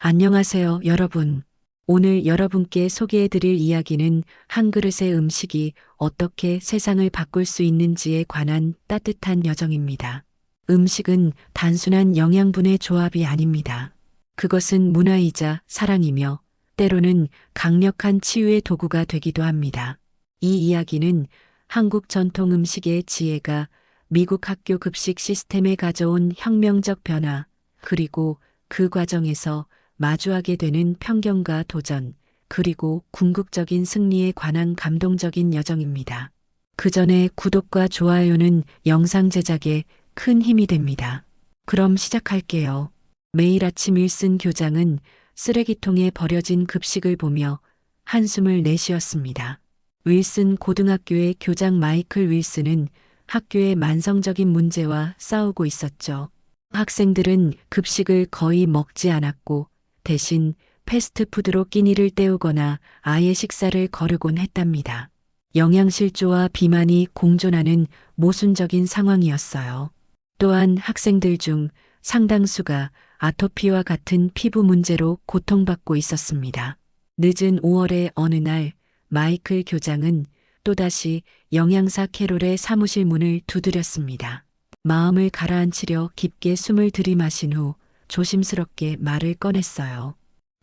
안녕하세요, 여러분. 오늘 여러분께 소개해드릴 이야기는 한 그릇의 음식이 어떻게 세상을 바꿀 수 있는지에 관한 따뜻한 여정입니다. 음식은 단순한 영양분의 조합이 아닙니다. 그것은 문화이자 사랑이며 때로는 강력한 치유의 도구가 되기도 합니다. 이 이야기는 한국 전통 음식의 지혜가 미국 학교 급식 시스템에 가져온 혁명적 변화, 그리고 그 과정에서 마주하게 되는 편견과 도전, 그리고 궁극적인 승리에 관한 감동적인 여정입니다. 그 전에 구독과 좋아요는 영상 제작에 큰 힘이 됩니다. 그럼 시작할게요. 매일 아침 윌슨 교장은 쓰레기통에 버려진 급식을 보며 한숨을 내쉬었습니다. 윌슨 고등학교의 교장 마이클 윌슨은 학교의 만성적인 문제와 싸우고 있었죠. 학생들은 급식을 거의 먹지 않았고 대신 패스트푸드로 끼니를 때우거나 아예 식사를 거르곤 했답니다. 영양실조와 비만이 공존하는 모순적인 상황이었어요. 또한 학생들 중 상당수가 아토피와 같은 피부 문제로 고통받고 있었습니다. 늦은 5월의 어느 날 마이클 교장은 또다시 영양사 캐롤의 사무실 문을 두드렸습니다. 마음을 가라앉히려 깊게 숨을 들이마신 후 조심스럽게 말을 꺼냈어요.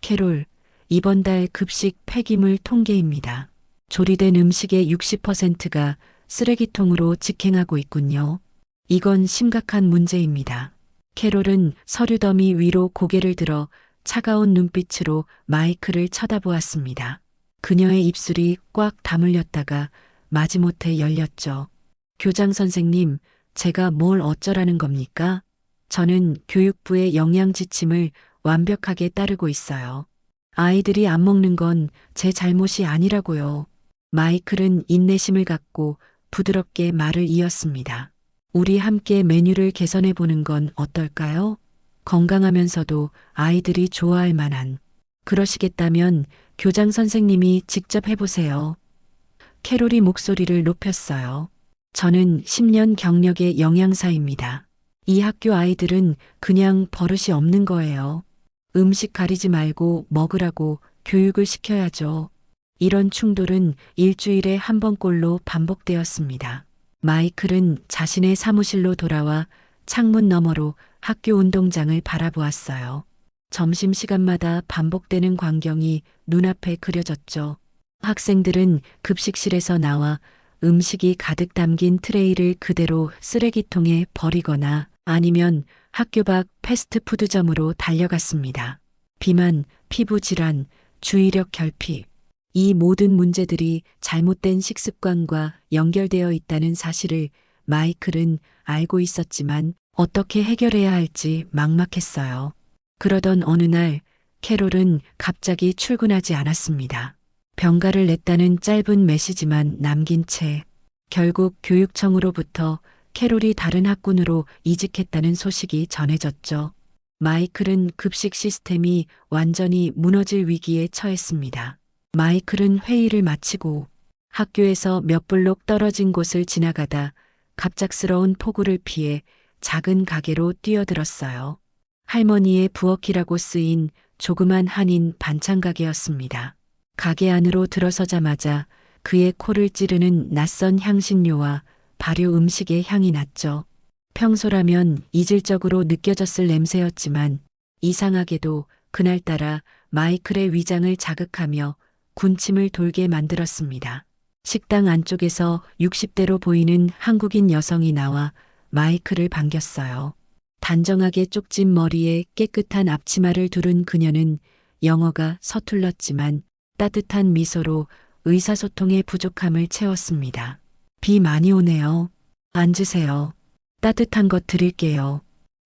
캐롤, 이번 달 급식 폐기물 통계입니다. 조리된 음식의 60%가 쓰레기통으로 직행하고 있군요. 이건 심각한 문제입니다. 캐롤은 서류 더미 위로 고개를 들어 차가운 눈빛으로 마이클을 쳐다보았습니다. 그녀의 입술이 꽉 다물렸다가 마지못해 열렸죠. 교장 선생님, 제가 뭘 어쩌라는 겁니까? 저는 교육부의 영양 지침을 완벽하게 따르고 있어요. 아이들이 안 먹는 건 제 잘못이 아니라고요. 마이클은 인내심을 갖고 부드럽게 말을 이었습니다. 우리 함께 메뉴를 개선해 보는 건 어떨까요? 건강하면서도 아이들이 좋아할 만한. 그러시겠다면 교장 선생님이 직접 해보세요. 캐롤이 목소리를 높였어요. 저는 10년 경력의 영양사입니다. 이 학교 아이들은 그냥 버릇이 없는 거예요. 음식 가리지 말고 먹으라고 교육을 시켜야죠. 이런 충돌은 일주일에 한 번꼴로 반복되었습니다. 마이클은 자신의 사무실로 돌아와 창문 너머로 학교 운동장을 바라보았어요. 점심시간마다 반복되는 광경이 눈앞에 그려졌죠. 학생들은 급식실에서 나와 음식이 가득 담긴 트레이를 그대로 쓰레기통에 버리거나 아니면 학교 밖 패스트푸드점으로 달려갔습니다. 비만, 피부질환, 주의력 결핍. 이 모든 문제들이 잘못된 식습관과 연결되어 있다는 사실을 마이클은 알고 있었지만 어떻게 해결해야 할지 막막했어요. 그러던 어느 날 캐롤은 갑자기 출근하지 않았습니다. 병가를 냈다는 짧은 메시지만 남긴 채 결국 교육청으로부터 캐롤이 다른 학군으로 이직했다는 소식이 전해졌죠. 마이클은 급식 시스템이 완전히 무너질 위기에 처했습니다. 마이클은 회의를 마치고 학교에서 몇 블록 떨어진 곳을 지나가다 갑작스러운 폭우를 피해 작은 가게로 뛰어들었어요. 할머니의 부엌이라고 쓰인 조그만 한인 반찬 가게였습니다. 가게 안으로 들어서자마자 그의 코를 찌르는 낯선 향신료와 발효 음식의 향이 났죠. 평소라면 이질적으로 느껴졌을 냄새였지만 이상하게도 그날따라 마이클의 위장을 자극하며 군침을 돌게 만들었습니다. 식당 안쪽에서 60대로 보이는 한국인 여성이 나와 마이클을 반겼어요. 단정하게 쪽진 머리에 깨끗한 앞치마를 두른 그녀는 영어가 서툴렀지만 따뜻한 미소로 의사소통의 부족함을 채웠습니다. 비 많이 오네요. 앉으세요. 따뜻한 것 드릴게요.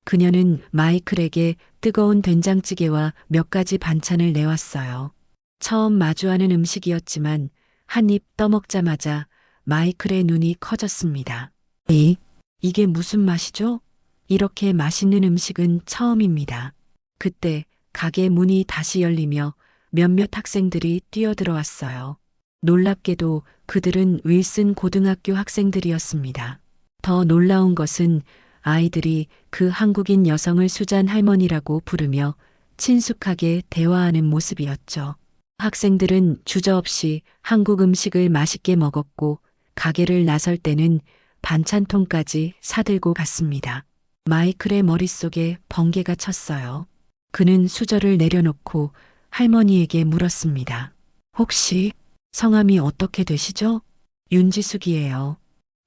그녀는 마이클에게 뜨거운 된장찌개와 몇 가지 반찬을 내왔어요. 처음 마주하는 음식이었지만 한 입 떠먹자마자 마이클의 눈이 커졌습니다. 이게 무슨 맛이죠? 이렇게 맛있는 음식은 처음입니다. 그때 가게 문이 다시 열리며 몇몇 학생들이 뛰어들어왔어요. 놀랍게도 그들은 윌슨 고등학교 학생들이었습니다. 더 놀라운 것은 아이들이 그 한국인 여성을 수잔 할머니라고 부르며 친숙하게 대화하는 모습이었죠. 학생들은 주저없이 한국 음식을 맛있게 먹었고 가게를 나설 때는 반찬통까지 사들고 갔습니다. 마이클의 머릿속에 번개가 쳤어요. 그는 수저를 내려놓고 할머니에게 물었습니다. 혹시 성함이 어떻게 되시죠? 윤지숙이에요.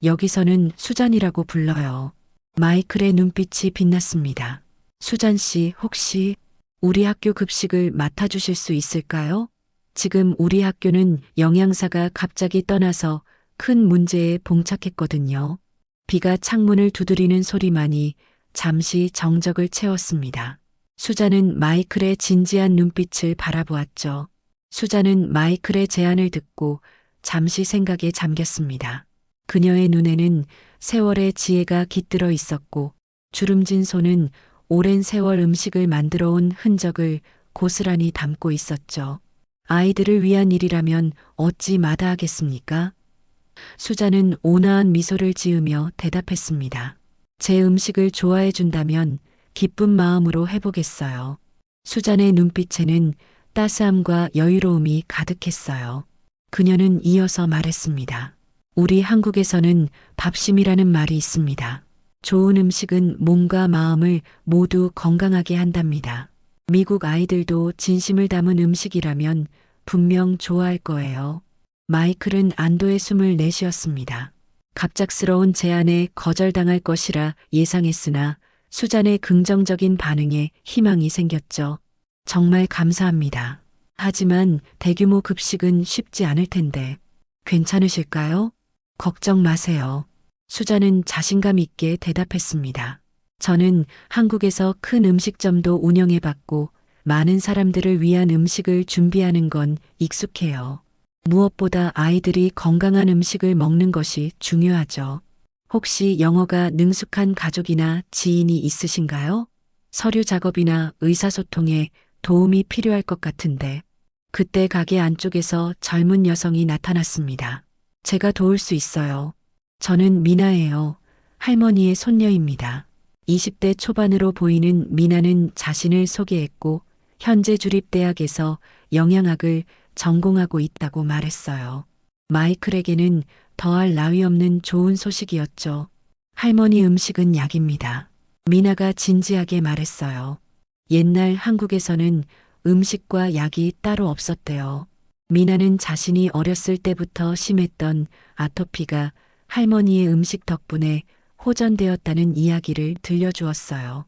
여기서는 수잔이라고 불러요. 마이클의 눈빛이 빛났습니다. 수잔 씨, 혹시 우리 학교 급식을 맡아주실 수 있을까요? 지금 우리 학교는 영양사가 갑자기 떠나서 큰 문제에 봉착했거든요. 비가 창문을 두드리는 소리만이 잠시 정적을 채웠습니다. 수잔은 마이클의 진지한 눈빛을 바라보았죠. 수잔은 마이클의 제안을 듣고 잠시 생각에 잠겼습니다. 그녀의 눈에는 세월의 지혜가 깃들어 있었고 주름진 손은 오랜 세월 음식을 만들어 온 흔적을 고스란히 담고 있었죠. 아이들을 위한 일이라면 어찌 마다하겠습니까? 수잔은 온화한 미소를 지으며 대답했습니다. 제 음식을 좋아해 준다면 기쁜 마음으로 해보겠어요. 수잔의 눈빛에는 따스함과 여유로움이 가득했어요. 그녀는 이어서 말했습니다. 우리 한국에서는 밥심이라는 말이 있습니다. 좋은 음식은 몸과 마음을 모두 건강하게 한답니다. 미국 아이들도 진심을 담은 음식이라면 분명 좋아할 거예요. 마이클은 안도의 숨을 내쉬었습니다. 갑작스러운 제안에 거절당할 것이라 예상했으나 수잔의 긍정적인 반응에 희망이 생겼죠. 정말 감사합니다. 하지만 대규모 급식은 쉽지 않을 텐데 괜찮으실까요? 걱정 마세요. 수잔은 자신감 있게 대답했습니다. 저는 한국에서 큰 음식점도 운영해봤고 많은 사람들을 위한 음식을 준비하는 건 익숙해요. 무엇보다 아이들이 건강한 음식을 먹는 것이 중요하죠. 혹시 영어가 능숙한 가족이나 지인이 있으신가요? 서류 작업이나 의사소통에 도움이 필요할 것 같은데. 그때 가게 안쪽에서 젊은 여성이 나타났습니다. 제가 도울 수 있어요. 저는 미나예요. 할머니의 손녀입니다. 20대 초반으로 보이는 미나는 자신을 소개했고 현재 주립대학에서 영양학을 전공하고 있다고 말했어요. 마이클에게는 더할 나위 없는 좋은 소식이었죠. 할머니 음식은 약입니다. 미나가 진지하게 말했어요. 옛날 한국에서는 음식과 약이 따로 없었대요. 미나는 자신이 어렸을 때부터 심했던 아토피가 할머니의 음식 덕분에 호전되었다는 이야기를 들려주었어요.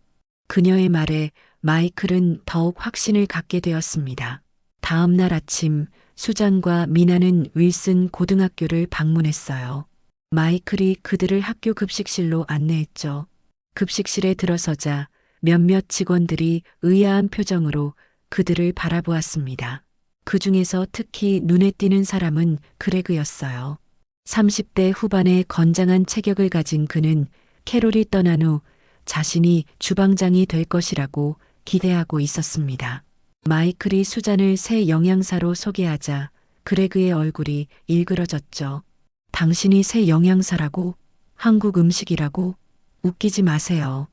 그녀의 말에 마이클은 더욱 확신을 갖게 되었습니다. 다음 날 아침 수잔과 미나는 윌슨 고등학교를 방문했어요. 마이클이 그들을 학교 급식실로 안내했죠. 급식실에 들어서자 몇몇 직원들이 의아한 표정으로 그들을 바라보았습니다. 그 중에서 특히 눈에 띄는 사람은 그레그였어요. 30대 후반의 건장한 체격을 가진 그는 캐롤이 떠난 후 자신이 주방장이 될 것이라고 기대하고 있었습니다. 마이클이 수잔을 새 영양사로 소개하자 그레그의 얼굴이 일그러졌죠. 당신이 새 영양사라고? 한국 음식이라고? 웃기지 마세요.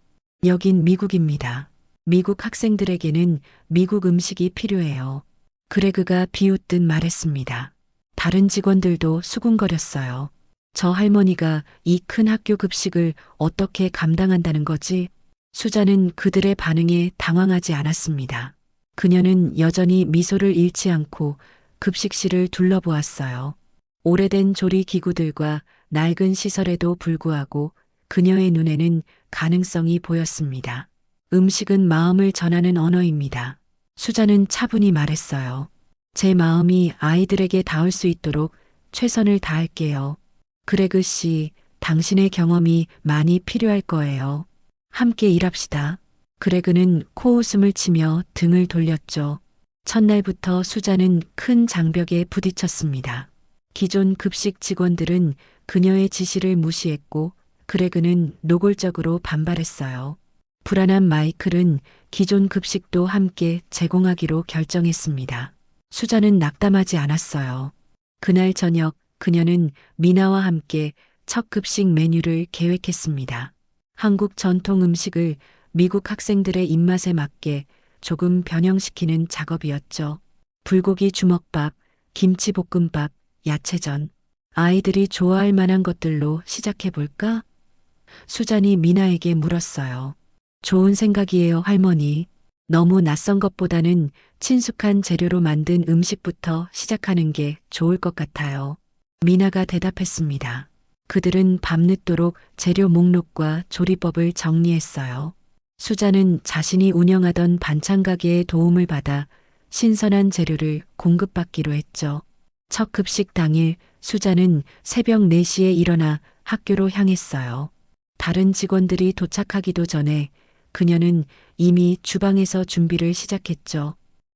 여긴 미국입니다. 미국 학생들에게는 미국 음식이 필요해요. 그레그가 비웃듯 말했습니다. 다른 직원들도 수군거렸어요. 저 할머니가 이 큰 학교 급식을 어떻게 감당한다는 거지? 수잔은 그들의 반응에 당황하지 않았습니다. 그녀는 여전히 미소를 잃지 않고 급식실을 둘러보았어요. 오래된 조리 기구들과 낡은 시설에도 불구하고 그녀의 눈에는 가능성이 보였습니다. 음식은 마음을 전하는 언어입니다. 수잔은 차분히 말했어요. 제 마음이 아이들에게 닿을 수 있도록 최선을 다할게요. 그레그 씨, 당신의 경험이 많이 필요할 거예요. 함께 일합시다. 그레그는 코웃음을 치며 등을 돌렸죠. 첫날부터 수잔은 큰 장벽에 부딪혔습니다. 기존 급식 직원들은 그녀의 지시를 무시했고 그레그는 노골적으로 반발했어요. 불안한 마이클은 기존 급식도 함께 제공하기로 결정했습니다. 수잔은 낙담하지 않았어요. 그날 저녁 그녀는 미나와 함께 첫 급식 메뉴를 계획했습니다. 한국 전통 음식을 미국 학생들의 입맛에 맞게 조금 변형시키는 작업이었죠. 불고기 주먹밥, 김치볶음밥, 야채전. 아이들이 좋아할 만한 것들로 시작해볼까? 수잔이 미나에게 물었어요. 좋은 생각이에요, 할머니. 너무 낯선 것보다는 친숙한 재료로 만든 음식부터 시작하는 게 좋을 것 같아요. 미나가 대답했습니다. 그들은 밤늦도록 재료 목록과 조리법을 정리했어요. 수자는 자신이 운영하던 반찬 가게의 도움을 받아 신선한 재료를 공급받기로 했죠. 첫 급식 당일 수자는 새벽 4시에 일어나 학교로 향했어요. 다른 직원들이 도착하기도 전에 그녀는 이미 주방에서 준비를 시작했죠.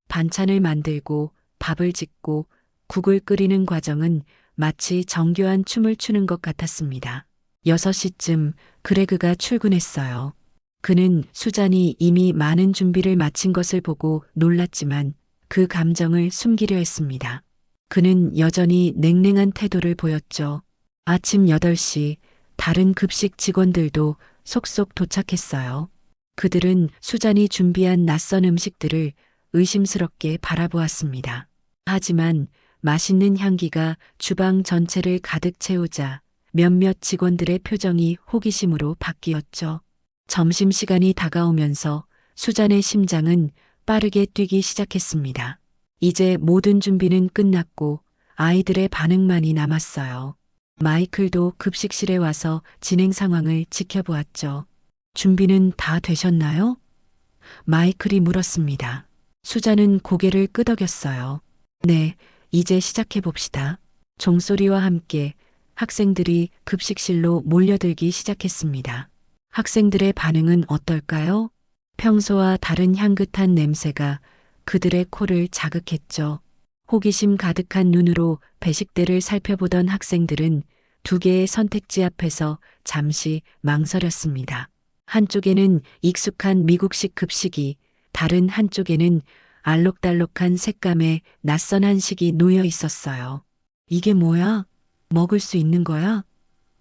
반찬을 만들고 밥을 짓고 국을 끓이는 과정은 마치 정교한 춤을 추는 것 같았습니다. 6시쯤 그레그가 출근했어요. 그는 수잔이 이미 많은 준비를 마친 것을 보고 놀랐지만 그 감정을 숨기려 했습니다. 그는 여전히 냉랭한 태도를 보였죠. 아침 8시 다른 급식 직원들도 속속 도착했어요. 그들은 수잔이 준비한 낯선 음식들을 의심스럽게 바라보았습니다. 하지만 맛있는 향기가 주방 전체를 가득 채우자 몇몇 직원들의 표정이 호기심으로 바뀌었죠. 점심시간이 다가오면서 수잔의 심장은 빠르게 뛰기 시작했습니다. 이제 모든 준비는 끝났고 아이들의 반응만이 남았어요. 마이클도 급식실에 와서 진행 상황을 지켜보았죠. 준비는 다 되셨나요? 마이클이 물었습니다. 수잔은 고개를 끄덕였어요. 네, 이제 시작해봅시다. 종소리와 함께 학생들이 급식실로 몰려들기 시작했습니다. 학생들의 반응은 어떨까요? 평소와 다른 향긋한 냄새가 그들의 코를 자극했죠. 호기심 가득한 눈으로 배식대를 살펴보던 학생들은 2개의 선택지 앞에서 잠시 망설였습니다. 한쪽에는 익숙한 미국식 급식이, 다른 한쪽에는 알록달록한 색감의 낯선 한식이 놓여 있었어요. 이게 뭐야? 먹을 수 있는 거야?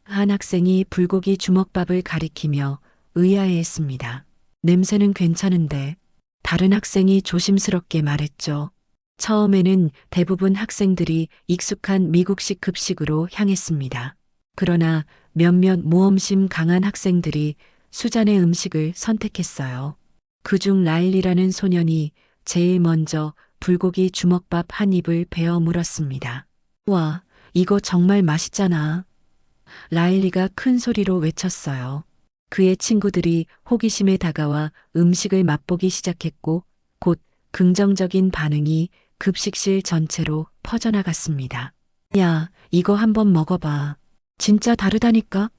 한 학생이 불고기 주먹밥을 가리키며 의아해했습니다. 냄새는 괜찮은데. 다른 학생이 조심스럽게 말했죠. 처음에는 대부분 학생들이 익숙한 미국식 급식으로 향했습니다. 그러나 몇몇 모험심 강한 학생들이 수잔의 음식을 선택했어요. 그중 라일리라는 소년이 제일 먼저 불고기 주먹밥 한 입을 베어 물었습니다. 와, 이거 정말 맛있잖아. 라일리가 큰 소리로 외쳤어요. 그의 친구들이 호기심에 다가와 음식을 맛보기 시작했고 곧 긍정적인 반응이 급식실 전체로 퍼져나갔습니다. 야, 이거 한번 먹어봐. 진짜 다르다니까?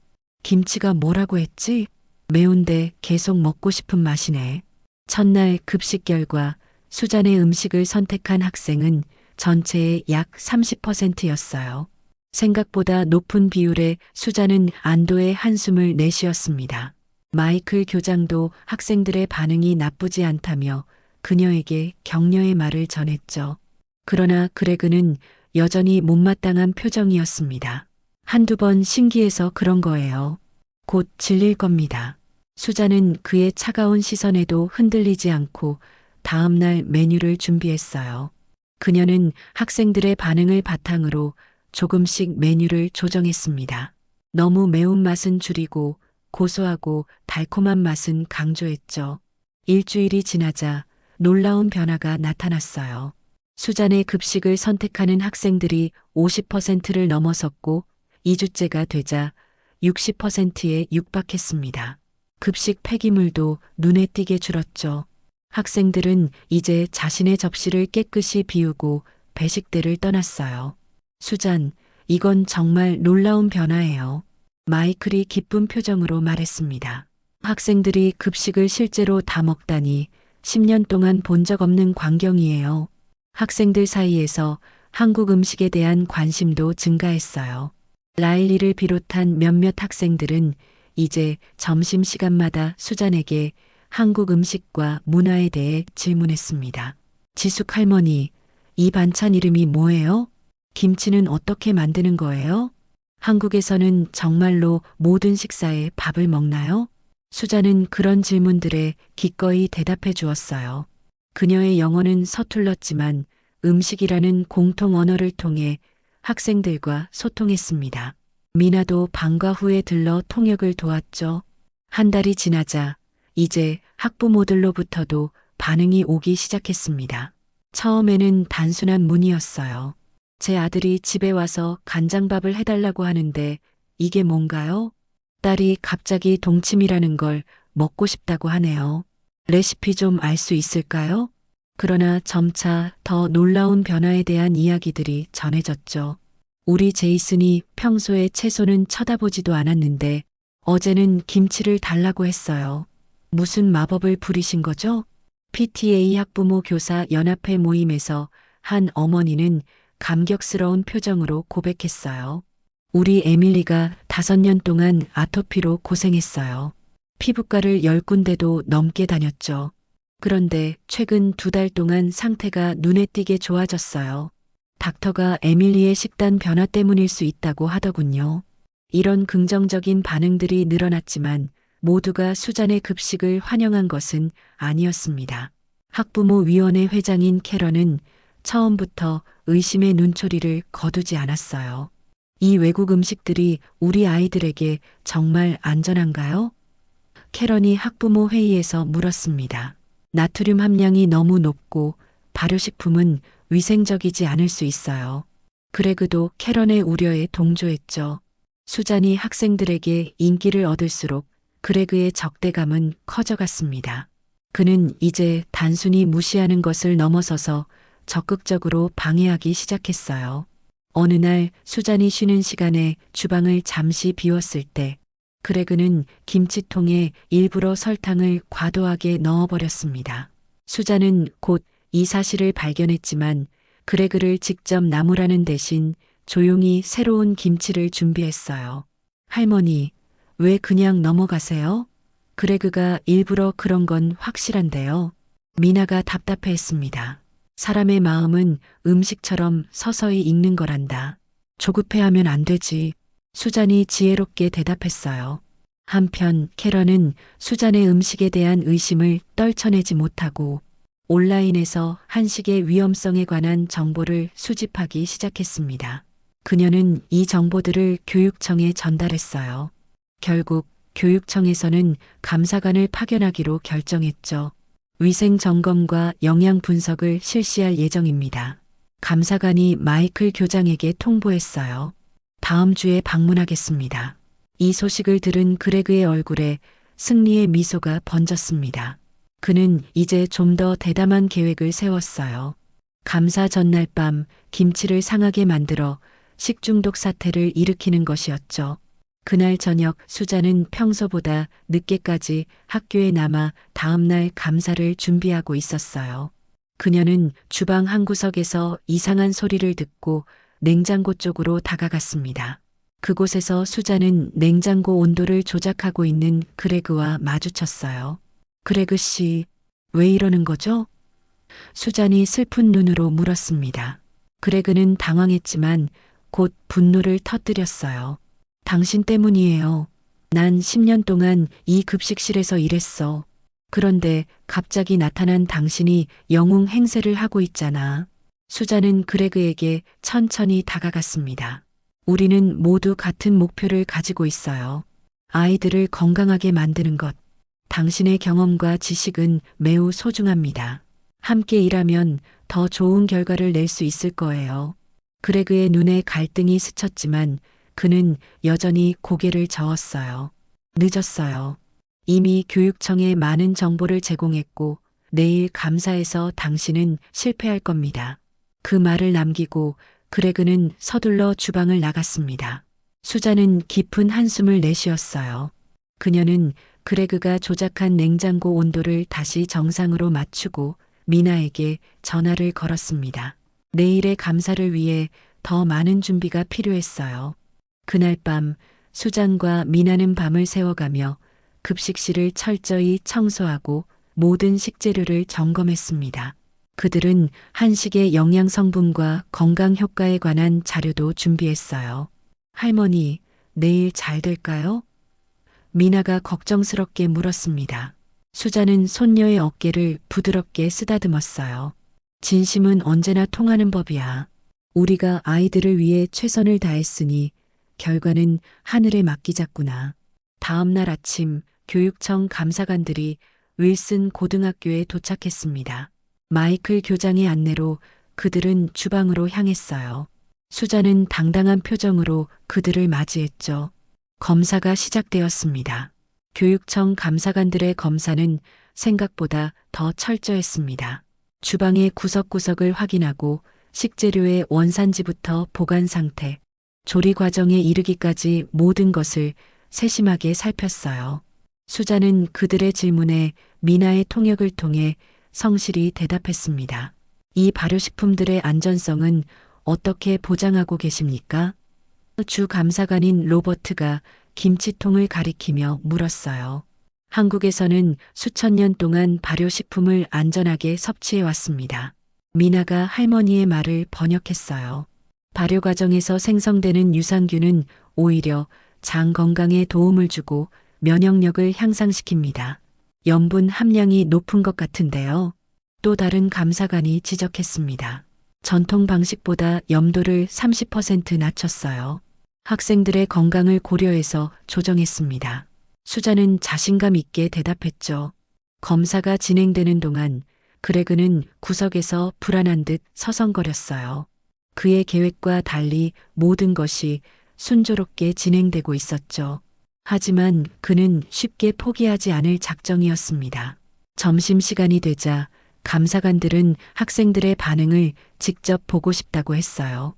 김치가 뭐라고 했지? 매운데 계속 먹고 싶은 맛이네. 첫날 급식 결과 수잔의 음식을 선택한 학생은 전체의 약 30%였어요. 생각보다 높은 비율의 수잔은 안도의 한숨을 내쉬었습니다. 마이클 교장도 학생들의 반응이 나쁘지 않다며 그녀에게 격려의 말을 전했죠. 그러나 그레그는 여전히 못마땅한 표정이었습니다. 한두 번 신기해서 그런 거예요. 곧 질릴 겁니다. 수잔은 그의 차가운 시선에도 흔들리지 않고 다음날 메뉴를 준비했어요. 그녀는 학생들의 반응을 바탕으로 조금씩 메뉴를 조정했습니다. 너무 매운맛은 줄이고 고소하고 달콤한 맛은 강조했죠. 일주일이 지나자 놀라운 변화가 나타났어요. 수잔의 급식을 선택하는 학생들이 50%를 넘어섰고 2주째가 되자 60%에 육박했습니다. 급식 폐기물도 눈에 띄게 줄었죠. 학생들은 이제 자신의 접시를 깨끗이 비우고 배식대를 떠났어요. 수잔, 이건 정말 놀라운 변화예요. 마이클이 기쁜 표정으로 말했습니다. 학생들이 급식을 실제로 다 먹다니 10년 동안 본 적 없는 광경이에요. 학생들 사이에서 한국 음식에 대한 관심도 증가했어요. 라일리를 비롯한 몇몇 학생들은 이제 점심시간마다 수잔에게 한국 음식과 문화에 대해 질문했습니다. 지숙 할머니, 이 반찬 이름이 뭐예요? 김치는 어떻게 만드는 거예요? 한국에서는 정말로 모든 식사에 밥을 먹나요? 수잔은 그런 질문들에 기꺼이 대답해 주었어요. 그녀의 영어는 서툴렀지만 음식이라는 공통 언어를 통해 학생들과 소통했습니다. 미나도 방과 후에 들러 통역을 도왔죠. 한 달이 지나자 이제 학부모들로부터도 반응이 오기 시작했습니다. 처음에는 단순한 문의였어요. 제 아들이 집에 와서 간장밥을 해달라고 하는데 이게 뭔가요? 딸이 갑자기 동치미라는 걸 먹고 싶다고 하네요. 레시피 좀 알 수 있을까요? 그러나 점차 더 놀라운 변화에 대한 이야기들이 전해졌죠. 우리 제이슨이 평소에 채소는 쳐다보지도 않았는데 어제는 김치를 달라고 했어요. 무슨 마법을 부리신 거죠? PTA 학부모 교사 연합회 모임에서 한 어머니는 감격스러운 표정으로 고백했어요. 우리 에밀리가 5년 동안 아토피로 고생했어요. 피부과를 10군데도 넘게 다녔죠. 그런데 최근 2달 동안 상태가 눈에 띄게 좋아졌어요. 닥터가 에밀리의 식단 변화 때문일 수 있다고 하더군요. 이런 긍정적인 반응들이 늘어났지만 모두가 수잔의 급식을 환영한 것은 아니었습니다. 학부모위원회 회장인 캐런은 처음부터 의심의 눈초리를 거두지 않았어요. 이 외국 음식들이 우리 아이들에게 정말 안전한가요? 캐런이 학부모 회의에서 물었습니다. 나트륨 함량이 너무 높고 발효식품은 위생적이지 않을 수 있어요. 그레그도 캐런의 우려에 동조했죠. 수잔이 학생들에게 인기를 얻을수록 그레그의 적대감은 커져갔습니다. 그는 이제 단순히 무시하는 것을 넘어서서 적극적으로 방해하기 시작했어요. 어느 날 수잔이 쉬는 시간에 주방을 잠시 비웠을 때 그레그는 김치통에 일부러 설탕을 과도하게 넣어버렸습니다. 수잔은 곧 이 사실을 발견했지만 그레그를 직접 나무라는 대신 조용히 새로운 김치를 준비했어요. 할머니, 왜 그냥 넘어가세요? 그레그가 일부러 그런 건 확실한데요. 미나가 답답해했습니다. 사람의 마음은 음식처럼 서서히 익는 거란다. 조급해하면 안 되지. 수잔이 지혜롭게 대답했어요. 한편 캐런은 수잔의 음식에 대한 의심을 떨쳐내지 못하고 온라인에서 한식의 위험성에 관한 정보를 수집하기 시작했습니다. 그녀는 이 정보들을 교육청에 전달했어요. 결국 교육청에서는 감사관을 파견하기로 결정했죠. 위생 점검과 영양 분석을 실시할 예정입니다. 감사관이 마이클 교장에게 통보했어요. 다음 주에 방문하겠습니다. 이 소식을 들은 그레그의 얼굴에 승리의 미소가 번졌습니다. 그는 이제 좀 더 대담한 계획을 세웠어요. 감사 전날 밤 김치를 상하게 만들어 식중독 사태를 일으키는 것이었죠. 그날 저녁 수잔은 평소보다 늦게까지 학교에 남아 다음날 감사를 준비하고 있었어요. 그녀는 주방 한 구석에서 이상한 소리를 듣고 냉장고 쪽으로 다가갔습니다. 그곳에서 수잔은 냉장고 온도를 조작하고 있는 그레그와 마주쳤어요. 그레그 씨, 왜 이러는 거죠? 수잔이 슬픈 눈으로 물었습니다. 그레그는 당황했지만 곧 분노를 터뜨렸어요. 당신 때문이에요. 난 10년 동안 이 급식실에서 일했어. 그런데 갑자기 나타난 당신이 영웅 행세를 하고 있잖아. 수잔은 그레그에게 천천히 다가갔습니다. 우리는 모두 같은 목표를 가지고 있어요. 아이들을 건강하게 만드는 것. 당신의 경험과 지식은 매우 소중합니다. 함께 일하면 더 좋은 결과를 낼 수 있을 거예요. 그레그의 눈에 갈등이 스쳤지만 그는 여전히 고개를 저었어요. 늦었어요. 이미 교육청에 많은 정보를 제공했고 내일 감사해서 당신은 실패할 겁니다. 그 말을 남기고 그레그는 서둘러 주방을 나갔습니다. 수잔은 깊은 한숨을 내쉬었어요. 그녀는 그레그가 조작한 냉장고 온도를 다시 정상으로 맞추고 미나에게 전화를 걸었습니다. 내일의 감사를 위해 더 많은 준비가 필요했어요. 그날 밤 수잔과 미나는 밤을 새워가며 급식실을 철저히 청소하고 모든 식재료를 점검했습니다. 그들은 한식의 영양 성분과 건강 효과에 관한 자료도 준비했어요. 할머니, 내일 잘 될까요? 미나가 걱정스럽게 물었습니다. 수자는 손녀의 어깨를 부드럽게 쓰다듬었어요. 진심은 언제나 통하는 법이야. 우리가 아이들을 위해 최선을 다했으니 결과는 하늘에 맡기자꾸나. 다음 날 아침 교육청 감사관들이 윌슨 고등학교에 도착했습니다. 마이클 교장의 안내로 그들은 주방으로 향했어요. 수자는 당당한 표정으로 그들을 맞이했죠. 검사가 시작되었습니다. 교육청 감사관들의 검사는 생각보다 더 철저했습니다. 주방의 구석구석을 확인하고 식재료의 원산지부터 보관 상태, 조리 과정에 이르기까지 모든 것을 세심하게 살폈어요. 수자는 그들의 질문에 미나의 통역을 통해 성실히 대답했습니다. 이 발효식품들의 안전성은 어떻게 보장하고 계십니까? 주 감사관인 로버트가 김치통을 가리키며 물었어요. 한국에서는 수천 년 동안 발효식품을 안전하게 섭취해 왔습니다. 미나가 할머니의 말을 번역했어요. 발효 과정에서 생성되는 유산균은 오히려 장 건강에 도움을 주고 면역력을 향상시킵니다. 염분 함량이 높은 것 같은데요. 또 다른 감사관이 지적했습니다. 전통 방식보다 염도를 30% 낮췄어요. 학생들의 건강을 고려해서 조정했습니다. 수자는 자신감 있게 대답했죠. 검사가 진행되는 동안 그레그는 구석에서 불안한 듯 서성거렸어요. 그의 계획과 달리 모든 것이 순조롭게 진행되고 있었죠. 하지만 그는 쉽게 포기하지 않을 작정이었습니다. 점심시간이 되자 감사관들은 학생들의 반응을 직접 보고 싶다고 했어요.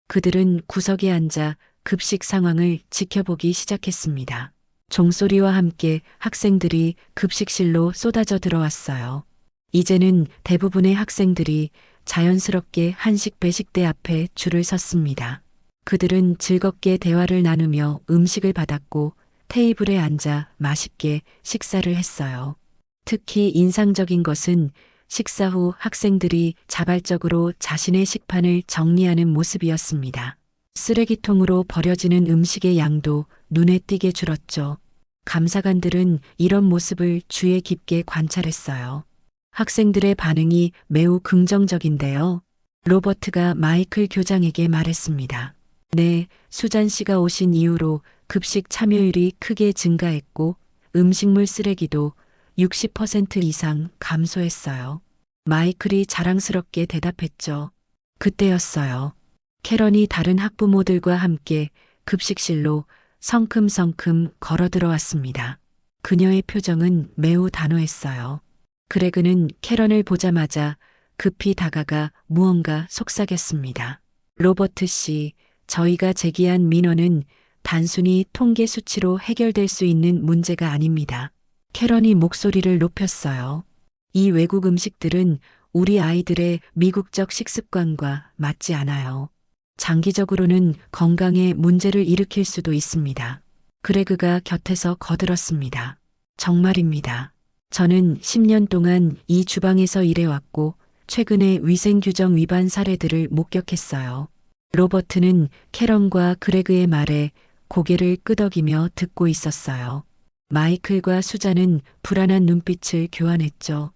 그들은 구석에 앉아 급식 상황을 지켜보기 시작했습니다. 종소리와 함께 학생들이 급식실로 쏟아져 들어왔어요. 이제는 대부분의 학생들이 자연스럽게 한식 배식대 앞에 줄을 섰습니다. 그들은 즐겁게 대화를 나누며 음식을 받았고 테이블에 앉아 맛있게 식사를 했어요. 특히 인상적인 것은 식사 후 학생들이 자발적으로 자신의 식판을 정리하는 모습이었습니다. 쓰레기통으로 버려지는 음식의 양도 눈에 띄게 줄었죠. 감사관들은 이런 모습을 주의 깊게 관찰했어요. 학생들의 반응이 매우 긍정적인데요. 로버트가 마이클 교장에게 말했습니다. 네, 수잔 씨가 오신 이후로 급식 참여율이 크게 증가했고 음식물 쓰레기도 60% 이상 감소했어요. 마이클이 자랑스럽게 대답했죠. 그때였어요. 캐런이 다른 학부모들과 함께 급식실로 성큼성큼 걸어 들어왔습니다. 그녀의 표정은 매우 단호했어요. 그레그는 캐런을 보자마자 급히 다가가 무언가 속삭였습니다. 로버트 씨, 저희가 제기한 민원은 단순히 통계 수치로 해결될 수 있는 문제가 아닙니다. 캐런이 목소리를 높였어요. 이 외국 음식들은 우리 아이들의 미국적 식습관과 맞지 않아요. 장기적으로는 건강에 문제를 일으킬 수도 있습니다. 그레그가 곁에서 거들었습니다. 정말입니다. 저는 10년 동안 이 주방에서 일해왔고 최근에 위생규정 위반 사례들을 목격했어요. 로버트는 캐런과 그레그의 말에 고개를 끄덕이며 듣고 있었어요. 마이클과 수자는 불안한 눈빛을 교환했죠.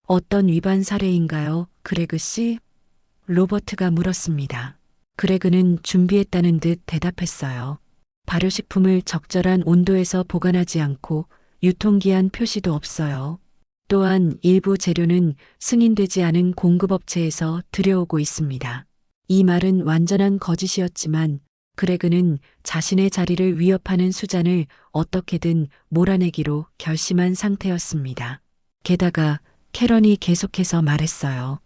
어떤 위반 사례인가요, 그레그 씨? 로버트가 물었습니다. 그레그는 준비했다는 듯 대답했어요. 발효식품을 적절한 온도에서 보관하지 않고 유통기한 표시도 없어요. 또한 일부 재료는 승인되지 않은 공급업체에서 들여오고 있습니다. 이 말은 완전한 거짓이었지만 그레그는 자신의 자리를 위협하는 수잔을 어떻게든 몰아내기로 결심한 상태였습니다. 게다가 캐런이 계속해서 말했어요.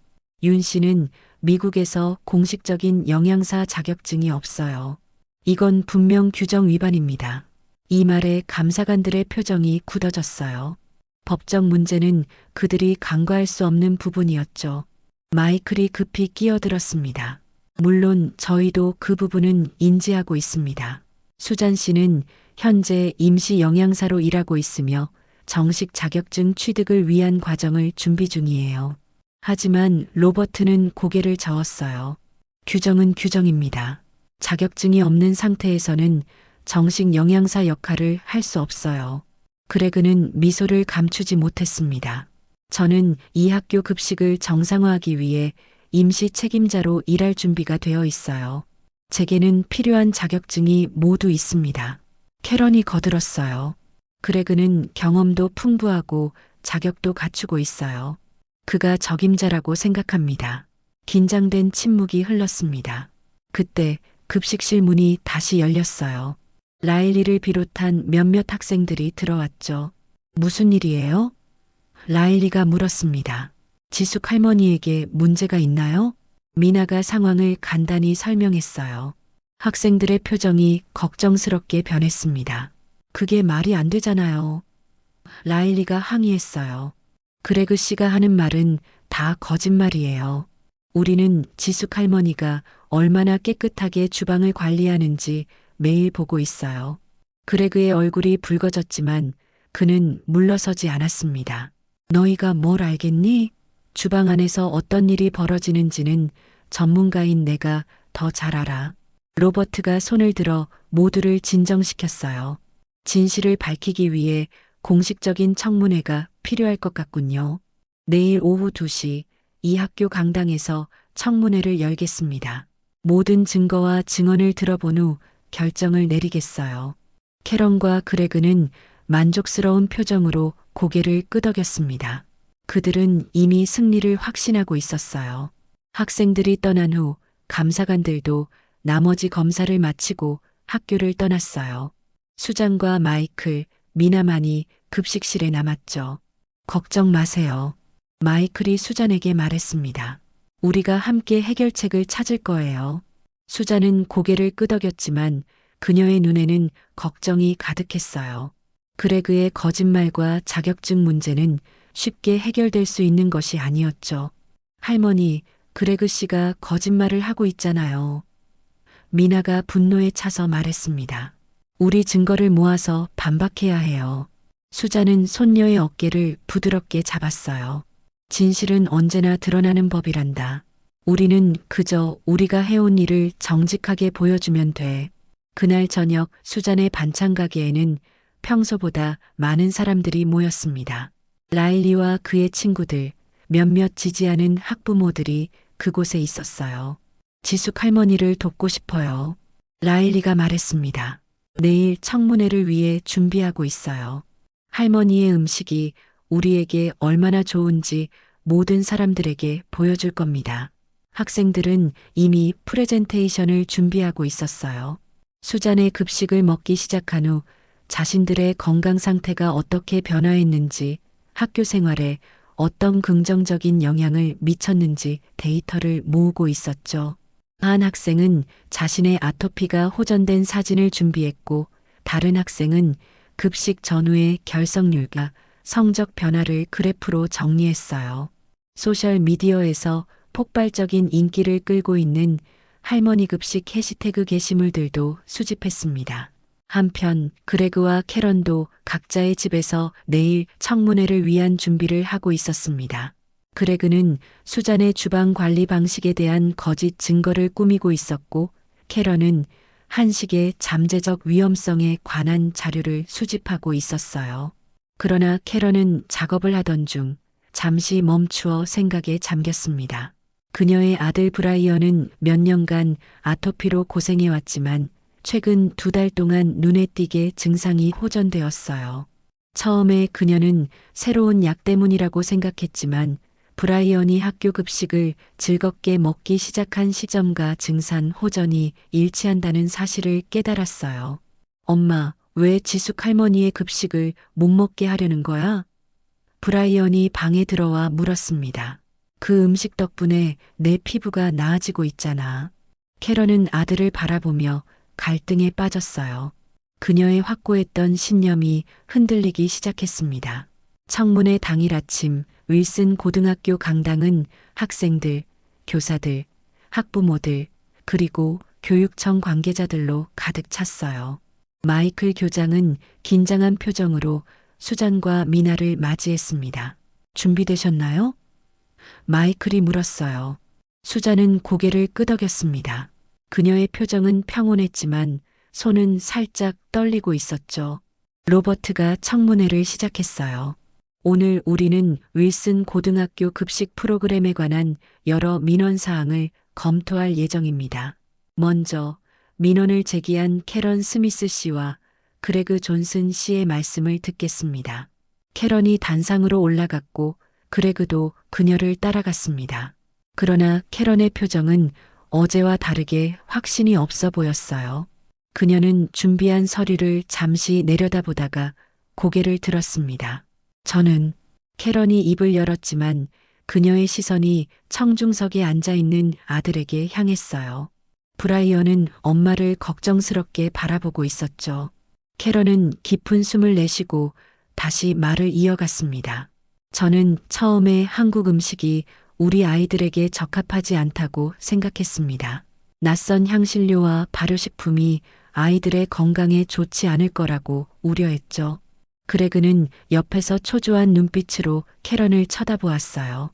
윤 씨는 미국에서 공식적인 영양사 자격증이 없어요. 이건 분명 규정 위반입니다. 이 말에 감사관들의 표정이 굳어졌어요. 법적 문제는 그들이 간과할 수 없는 부분이었죠. 마이클이 급히 끼어들었습니다. 물론 저희도 그 부분은 인지하고 있습니다. 수잔 씨는 현재 임시 영양사로 일하고 있으며 정식 자격증 취득을 위한 과정을 준비 중이에요. 하지만 로버트는 고개를 저었어요. 규정은 규정입니다. 자격증이 없는 상태에서는 정식 영양사 역할을 할 수 없어요. 그레그는 미소를 감추지 못했습니다. 저는 이 학교 급식을 정상화하기 위해 임시 책임자로 일할 준비가 되어 있어요. 제게는 필요한 자격증이 모두 있습니다. 캐런이 거들었어요. 그레그는 경험도 풍부하고 자격도 갖추고 있어요. 그가 적임자라고 생각합니다. 긴장된 침묵이 흘렀습니다. 그때 급식실 문이 다시 열렸어요. 라일리를 비롯한 몇몇 학생들이 들어왔죠. 무슨 일이에요? 라일리가 물었습니다. 지숙 할머니에게 문제가 있나요? 미나가 상황을 간단히 설명했어요. 학생들의 표정이 걱정스럽게 변했습니다. 그게 말이 안 되잖아요. 라일리가 항의했어요. 그레그 씨가 하는 말은 다 거짓말이에요. 우리는 지숙 할머니가 얼마나 깨끗하게 주방을 관리하는지 매일 보고 있어요. 그레그의 얼굴이 붉어졌지만 그는 물러서지 않았습니다. 너희가 뭘 알겠니? 주방 안에서 어떤 일이 벌어지는지는 전문가인 내가 더 잘 알아. 로버트가 손을 들어 모두를 진정시켰어요. 진실을 밝히기 위해 공식적인 청문회가 필요할 것 같군요. 내일 오후 2시 이 학교 강당에서 청문회를 열겠습니다. 모든 증거와 증언을 들어본 후 결정을 내리겠어요. 캐런과 그레그는 만족스러운 표정으로 고개를 끄덕였습니다. 그들은 이미 승리를 확신하고 있었어요. 학생들이 떠난 후 감사관들도 나머지 검사를 마치고 학교를 떠났어요. 수잔과 마이클, 미나만이 급식실에 남았죠. 걱정 마세요. 마이클이 수잔에게 말했습니다. 우리가 함께 해결책을 찾을 거예요. 수잔은 고개를 끄덕였지만 그녀의 눈에는 걱정이 가득했어요. 그레그의 거짓말과 자격증 문제는 쉽게 해결될 수 있는 것이 아니었죠. 할머니, 그레그 씨가 거짓말을 하고 있잖아요. 미나가 분노에 차서 말했습니다. 우리 증거를 모아서 반박해야 해요. 수잔은 손녀의 어깨를 부드럽게 잡았어요. 진실은 언제나 드러나는 법이란다. 우리는 그저 우리가 해온 일을 정직하게 보여주면 돼. 그날 저녁 수잔의 반찬 가게에는 평소보다 많은 사람들이 모였습니다. 라일리와 그의 친구들, 몇몇 지지하는 학부모들이 그곳에 있었어요. 지숙 할머니를 돕고 싶어요. 라일리가 말했습니다. 내일 청문회를 위해 준비하고 있어요. 할머니의 음식이 우리에게 얼마나 좋은지 모든 사람들에게 보여줄 겁니다. 학생들은 이미 프레젠테이션을 준비하고 있었어요. 수잔의 급식을 먹기 시작한 후 자신들의 건강 상태가 어떻게 변화했는지, 학교 생활에 어떤 긍정적인 영향을 미쳤는지 데이터를 모으고 있었죠. 한 학생은 자신의 아토피가 호전된 사진을 준비했고, 다른 학생은 급식 전후의 결석률과 성적 변화를 그래프로 정리했어요. 소셜 미디어에서 폭발적인 인기를 끌고 있는 할머니 급식 해시태그 게시물들도 수집했습니다. 한편 그레그와 캐런도 각자의 집에서 내일 청문회를 위한 준비를 하고 있었습니다. 그레그는 수잔의 주방 관리 방식에 대한 거짓 증거를 꾸미고 있었고, 캐런은 한식의 잠재적 위험성에 관한 자료를 수집하고 있었어요. 그러나 캐런은 작업을 하던 중 잠시 멈추어 생각에 잠겼습니다. 그녀의 아들 브라이언은 몇 년간 아토피로 고생해왔지만 최근 2달 동안 눈에 띄게 증상이 호전되었어요. 처음에 그녀는 새로운 약 때문이라고 생각했지만 브라이언이 학교 급식을 즐겁게 먹기 시작한 시점과 증상 호전이 일치한다는 사실을 깨달았어요. 엄마, 왜 지숙 할머니의 급식을 못 먹게 하려는 거야? 브라이언이 방에 들어와 물었습니다. 그 음식 덕분에 내 피부가 나아지고 있잖아. 캐런은 아들을 바라보며 갈등에 빠졌어요. 그녀의 확고했던 신념이 흔들리기 시작했습니다. 청문회 당일 아침 윌슨 고등학교 강당은 학생들, 교사들, 학부모들, 그리고 교육청 관계자들로 가득 찼어요. 마이클 교장은 긴장한 표정으로 수잔과 미나를 맞이했습니다. 준비되셨나요? 마이클이 물었어요. 수잔은 고개를 끄덕였습니다. 그녀의 표정은 평온했지만 손은 살짝 떨리고 있었죠. 로버트가 청문회를 시작했어요. 오늘 우리는 윌슨 고등학교 급식 프로그램에 관한 여러 민원 사항을 검토할 예정입니다. 먼저 민원을 제기한 캐런 스미스 씨와 그레그 존슨 씨의 말씀을 듣겠습니다. 캐런이 단상으로 올라갔고 그레그도 그녀를 따라갔습니다. 그러나 캐런의 표정은 어제와 다르게 확신이 없어 보였어요. 그녀는 준비한 서류를 잠시 내려다보다가 고개를 들었습니다. 저는 캐런이 입을 열었지만 그녀의 시선이 청중석에 앉아 있는 아들에게 향했어요. 브라이언은 엄마를 걱정스럽게 바라보고 있었죠. 캐런은 깊은 숨을 내쉬고 다시 말을 이어갔습니다. 저는 처음에 한국 음식이 우리 아이들에게 적합하지 않다고 생각했습니다. 낯선 향신료와 발효식품이 아이들의 건강에 좋지 않을 거라고 우려했죠. 그레그는 옆에서 초조한 눈빛으로 캐런을 쳐다보았어요.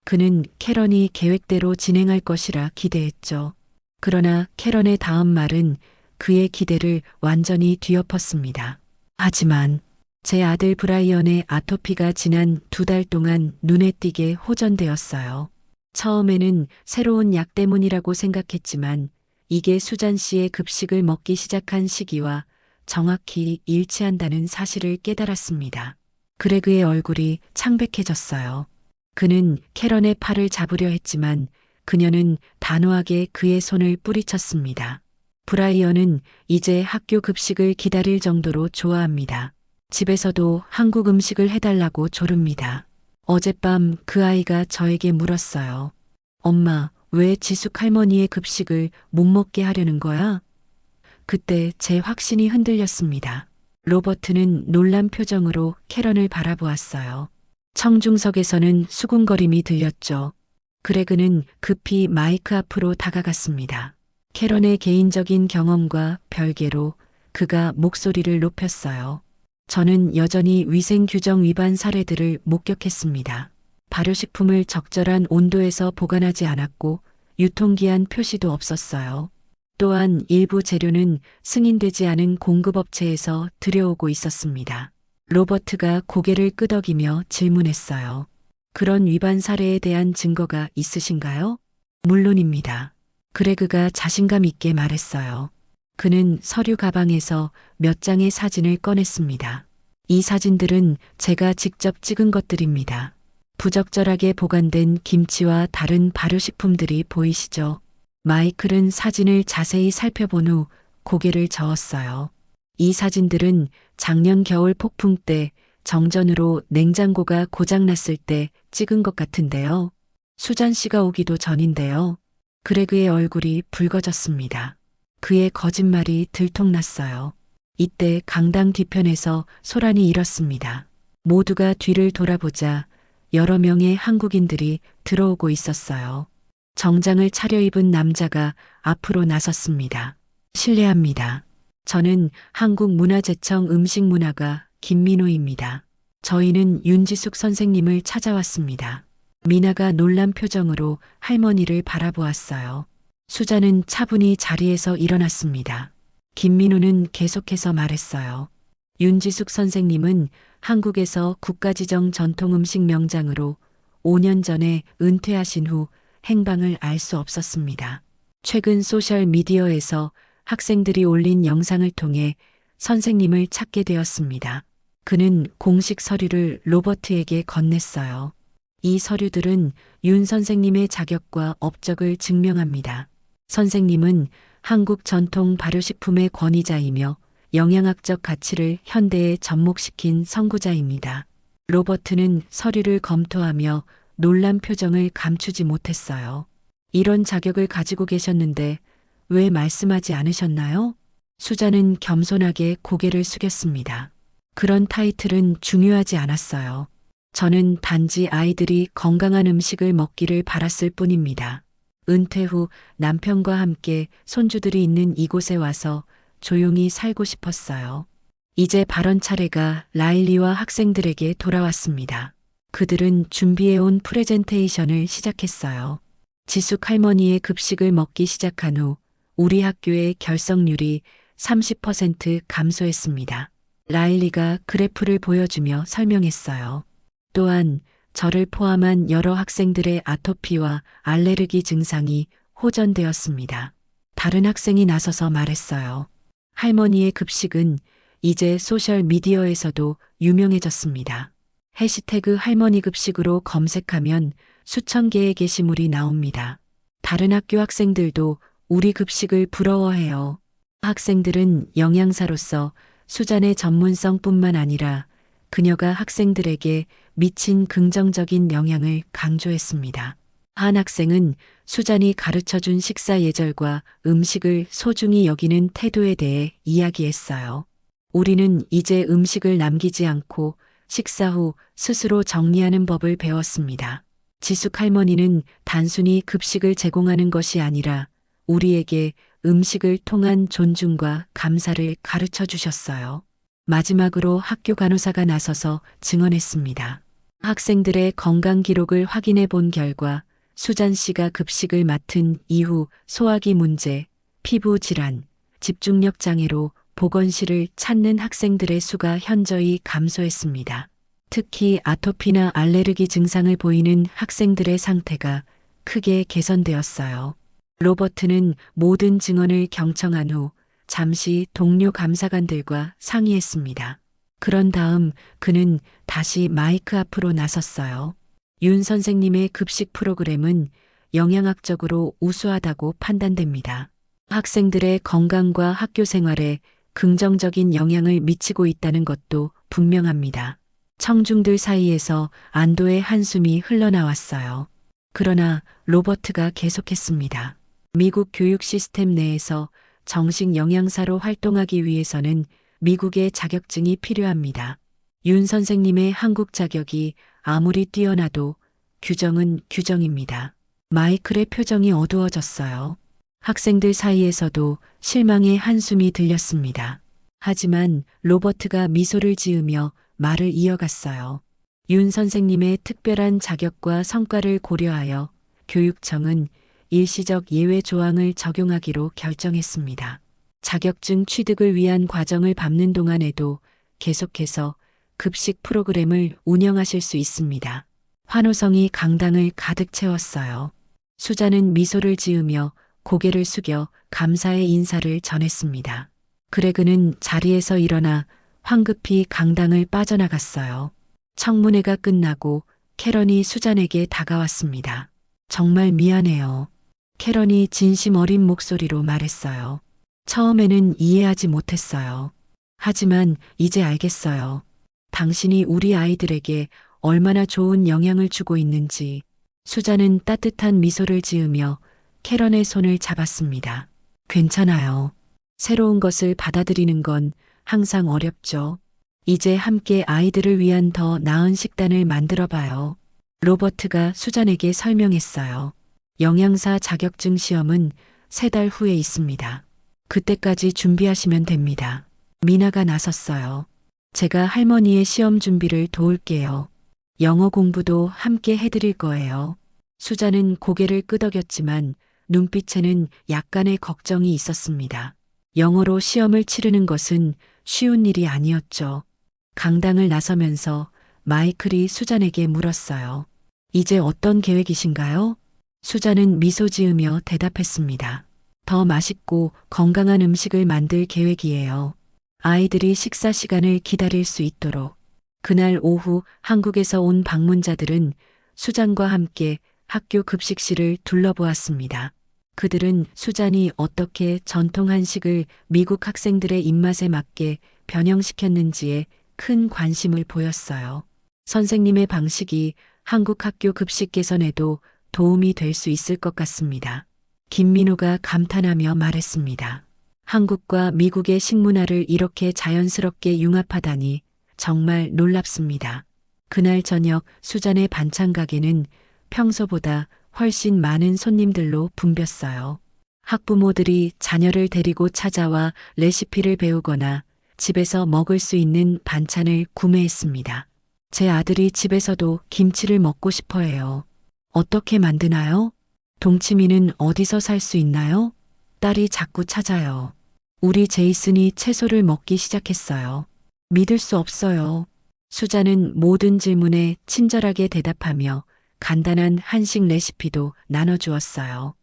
그는 캐런이 계획대로 진행할 것이라 기대했죠. 그러나 캐런의 다음 말은 그의 기대를 완전히 뒤엎었습니다. 하지만 제 아들 브라이언의 아토피가 지난 2달 동안 눈에 띄게 호전되었어요. 처음에는 새로운 약 때문이라고 생각했지만 이게 수잔 씨의 급식을 먹기 시작한 시기와 정확히 일치한다는 사실을 깨달았습니다. 그레그의 얼굴이 창백해졌어요. 그는 캐런의 팔을 잡으려 했지만 그녀는 단호하게 그의 손을 뿌리쳤습니다. 브라이언은 이제 학교 급식을 기다릴 정도로 좋아합니다. 집에서도 한국 음식을 해달라고 조릅니다. 어젯밤 그 아이가 저에게 물었어요. 엄마, 왜 지숙 할머니의 급식을 못 먹게 하려는 거야? 그때 제 확신이 흔들렸습니다. 로버트는 놀란 표정으로 캐런을 바라보았어요. 청중석에서는 수군거림이 들렸죠. 그레그는 급히 마이크 앞으로 다가갔습니다. 캐런의 개인적인 경험과 별개로 그가 목소리를 높였어요. 저는 여전히 위생규정 위반 사례들을 목격했습니다. 발효식품을 적절한 온도에서 보관하지 않았고 유통기한 표시도 없었어요. 또한 일부 재료는 승인되지 않은 공급업체에서 들여오고 있었습니다. 로버트가 고개를 끄덕이며 질문했어요. 그런 위반 사례에 대한 증거가 있으신가요? 물론입니다. 그레그가 자신감 있게 말했어요. 그는 서류 가방에서 몇 장의 사진을 꺼냈습니다. 이 사진들은 제가 직접 찍은 것들입니다. 부적절하게 보관된 김치와 다른 발효식품들이 보이시죠? 마이클은 사진을 자세히 살펴본 후 고개를 저었어요. 이 사진들은 작년 겨울 폭풍 때 정전으로 냉장고가 고장났을 때 찍은 것 같은데요. 수잔 씨가 오기도 전인데요. 그레그의 얼굴이 붉어졌습니다. 그의 거짓말이 들통났어요. 이때 강당 뒤편에서 소란이 일었습니다. 모두가 뒤를 돌아보자 여러 명의 한국인들이 들어오고 있었어요. 정장을 차려입은 남자가 앞으로 나섰습니다. 실례합니다. 저는 한국문화재청 음식문화가 김민호입니다. 저희는 윤지숙 선생님을 찾아왔습니다. 미나가 놀란 표정으로 할머니를 바라보았어요. 수자는 차분히 자리에서 일어났습니다. 김민호는 계속해서 말했어요. 윤지숙 선생님은 한국에서 국가지정 전통음식 명장으로 5년 전에 은퇴하신 후 행방을 알 수 없었습니다. 최근 소셜미디어에서 학생들이 올린 영상을 통해 선생님을 찾게 되었습니다. 그는 공식 서류를 로버트에게 건넸어요. 이 서류들은 윤 선생님의 자격과 업적을 증명합니다. 선생님은 한국 전통 발효식품의 권위자이며 영양학적 가치를 현대에 접목시킨 선구자입니다. 로버트는 서류를 검토하며 놀란 표정을 감추지 못했어요. 이런 자격을 가지고 계셨는데 왜 말씀하지 않으셨나요? 수자는 겸손하게 고개를 숙였습니다. 그런 타이틀은 중요하지 않았어요. 저는 단지 아이들이 건강한 음식을 먹기를 바랐을 뿐입니다. 은퇴 후 남편과 함께 손주들이 있는 이곳에 와서 조용히 살고 싶었어요. 이제 발언 차례가 라일리와 학생들에게 돌아왔습니다. 그들은 준비해온 프레젠테이션을 시작했어요. 지숙 할머니의 급식을 먹기 시작한 후 우리 학교의 결석률이 30% 감소했습니다. 라일리가 그래프를 보여주며 설명했어요. 또한 저를 포함한 여러 학생들의 아토피와 알레르기 증상이 호전되었습니다. 다른 학생이 나서서 말했어요. 할머니의 급식은 이제 소셜미디어에서도 유명해졌습니다. 해시태그 할머니 급식으로 검색하면 수천 개의 게시물이 나옵니다. 다른 학교 학생들도 우리 급식을 부러워해요. 학생들은 영양사로서 수잔의 전문성뿐만 아니라 그녀가 학생들에게 미친 긍정적인 영향을 강조했습니다. 한 학생은 수잔이 가르쳐준 식사 예절과 음식을 소중히 여기는 태도에 대해 이야기했어요. 우리는 이제 음식을 남기지 않고 식사 후 스스로 정리하는 법을 배웠습니다. 지숙 할머니는 단순히 급식을 제공하는 것이 아니라 우리에게 음식을 통한 존중과 감사를 가르쳐 주셨어요. 마지막으로 학교 간호사가 나서서 증언했습니다. 학생들의 건강 기록을 확인해 본 결과 수잔 씨가 급식을 맡은 이후 소화기 문제, 피부 질환, 집중력 장애로 보건실을 찾는 학생들의 수가 현저히 감소했습니다. 특히 아토피나 알레르기 증상을 보이는 학생들의 상태가 크게 개선되었어요. 로버트는 모든 증언을 경청한 후 잠시 동료 감사관들과 상의했습니다. 그런 다음 그는 다시 마이크 앞으로 나섰어요. 윤 선생님의 급식 프로그램은 영양학적으로 우수하다고 판단됩니다. 학생들의 건강과 학교 생활에 긍정적인 영향을 미치고 있다는 것도 분명합니다. 청중들 사이에서 안도의 한숨이 흘러나왔어요. 그러나 로버트가 계속했습니다. 미국 교육 시스템 내에서 정식 영양사로 활동하기 위해서는 미국의 자격증이 필요합니다. 윤 선생님의 한국 자격이 아무리 뛰어나도 규정은 규정입니다. 마이클의 표정이 어두워졌어요. 학생들 사이에서도 실망의 한숨이 들렸습니다. 하지만 로버트가 미소를 지으며 말을 이어갔어요. 윤 선생님의 특별한 자격과 성과를 고려하여 교육청은 일시적 예외 조항을 적용하기로 결정했습니다. 자격증 취득을 위한 과정을 밟는 동안에도 계속해서 급식 프로그램을 운영하실 수 있습니다. 환호성이 강당을 가득 채웠어요. 수잔은 미소를 지으며 고개를 숙여 감사의 인사를 전했습니다. 그레그는 자리에서 일어나 황급히 강당을 빠져나갔어요. 청문회가 끝나고 캐런이 수잔에게 다가왔습니다. 정말 미안해요. 캐런이 진심 어린 목소리로 말했어요. 처음에는 이해하지 못했어요. 하지만 이제 알겠어요. 당신이 우리 아이들에게 얼마나 좋은 영향을 주고 있는지. 수잔은 따뜻한 미소를 지으며 캐런의 손을 잡았습니다. 괜찮아요. 새로운 것을 받아들이는 건 항상 어렵죠. 이제 함께 아이들을 위한 더 나은 식단을 만들어 봐요. 로버트가 수잔에게 설명했어요. 영양사 자격증 시험은 3달 후에 있습니다. 그때까지 준비하시면 됩니다. 미나가 나섰어요. 제가 할머니의 시험 준비를 도울게요. 영어 공부도 함께 해드릴 거예요. 수잔은 고개를 끄덕였지만 눈빛에는 약간의 걱정이 있었습니다. 영어로 시험을 치르는 것은 쉬운 일이 아니었죠. 강당을 나서면서 마이클이 수잔에게 물었어요. 이제 어떤 계획이신가요? 수잔은 미소 지으며 대답했습니다. 더 맛있고 건강한 음식을 만들 계획이에요. 아이들이 식사 시간을 기다릴 수 있도록. 그날 오후 한국에서 온 방문자들은 수잔과 함께 학교 급식실을 둘러보았습니다. 그들은 수잔이 어떻게 전통 한식을 미국 학생들의 입맛에 맞게 변형시켰는지에 큰 관심을 보였어요. 선생님의 방식이 한국 학교 급식 개선에도 도움이 될 수 있을 것 같습니다. 김민호가 감탄하며 말했습니다. 한국과 미국의 식문화를 이렇게 자연스럽게 융합하다니 정말 놀랍습니다. 그날 저녁 수잔의 반찬 가게는 평소보다 훨씬 많은 손님들로 붐볐어요. 학부모들이 자녀를 데리고 찾아와 레시피를 배우거나 집에서 먹을 수 있는 반찬을 구매했습니다. 제 아들이 집에서도 김치를 먹고 싶어 해요. 어떻게 만드나요? 동치미는 어디서 살 수 있나요? 딸이 자꾸 찾아요. 우리 제이슨이 채소를 먹기 시작했어요. 믿을 수 없어요. 수자는 모든 질문에 친절하게 대답하며 간단한 한식 레시피도 나눠주었어요.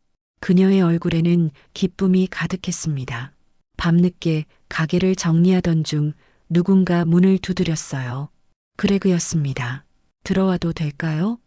그녀의 얼굴에는 기쁨이 가득했습니다. 밤늦게 가게를 정리하던 중 누군가 문을 두드렸어요. 그레그였습니다. 들어와도 될까요?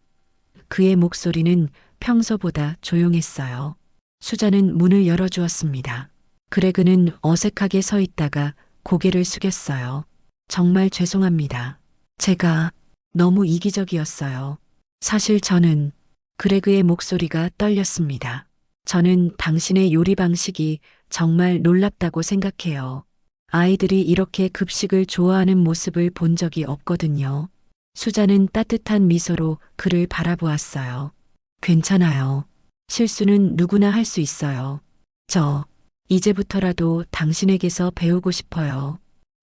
그의 목소리는 평소보다 조용했어요. 수자는 문을 열어주었습니다. 그레그는 어색하게 서 있다가 고개를 숙였어요. 정말 죄송합니다. 제가 너무 이기적이었어요. 사실 저는 그레그의 목소리가 떨렸습니다. 저는 당신의 요리 방식이 정말 놀랍다고 생각해요. 아이들이 이렇게 급식을 좋아하는 모습을 본 적이 없거든요. 수자는 따뜻한 미소로 그를 바라보았어요. 괜찮아요. 실수는 누구나 할 수 있어요. 저, 이제부터라도 당신에게서 배우고 싶어요.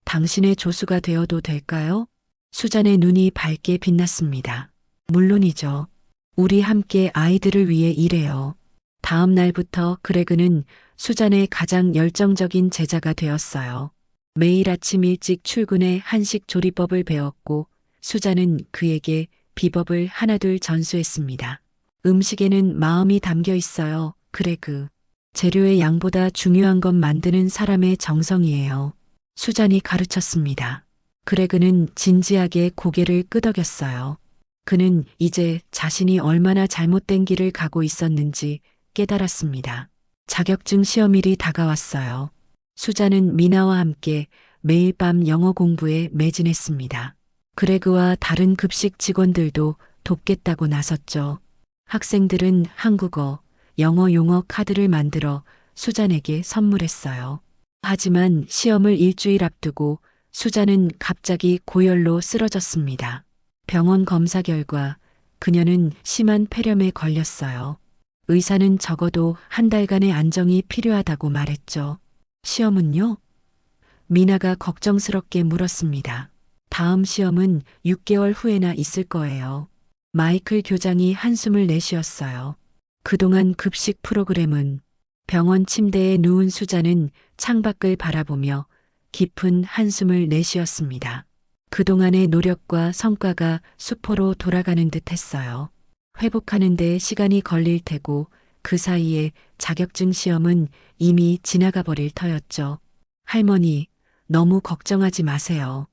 당신의 조수가 되어도 될까요? 수잔의 눈이 밝게 빛났습니다. 물론이죠. 우리 함께 아이들을 위해 일해요. 다음 날부터 그레그는 수잔의 가장 열정적인 제자가 되었어요. 매일 아침 일찍 출근해 한식 조리법을 배웠고 수잔은 그에게 비법을 하나둘 전수했습니다. 음식에는 마음이 담겨 있어요, 그레그. 재료의 양보다 중요한 건 만드는 사람의 정성이에요. 수잔이 가르쳤습니다. 그레그는 진지하게 고개를 끄덕였어요. 그는 이제 자신이 얼마나 잘못된 길을 가고 있었는지 깨달았습니다. 자격증 시험일이 다가왔어요. 수자는 미나와 함께 매일 밤 영어 공부에 매진했습니다. 그레그와 다른 급식 직원들도 돕겠다고 나섰죠. 학생들은 한국어, 영어 용어 카드를 만들어 수잔에게 선물했어요. 하지만 시험을 일주일 앞두고 수잔은 갑자기 고열로 쓰러졌습니다. 병원 검사 결과 그녀는 심한 폐렴에 걸렸어요. 의사는 적어도 한 달간의 안정이 필요하다고 말했죠. 시험은요? 미나가 걱정스럽게 물었습니다. 다음 시험은 6개월 후에나 있을 거예요. 마이클 교장이 한숨을 내쉬었어요. 그동안 급식 프로그램은 병원 침대에 누운 수자는 창밖을 바라보며 깊은 한숨을 내쉬었습니다. 그동안의 노력과 성과가 수포로 돌아가는 듯 했어요. 회복하는 데 시간이 걸릴 테고 그 사이에 자격증 시험은 이미 지나가 버릴 터였죠. 할머니, 너무 걱정하지 마세요.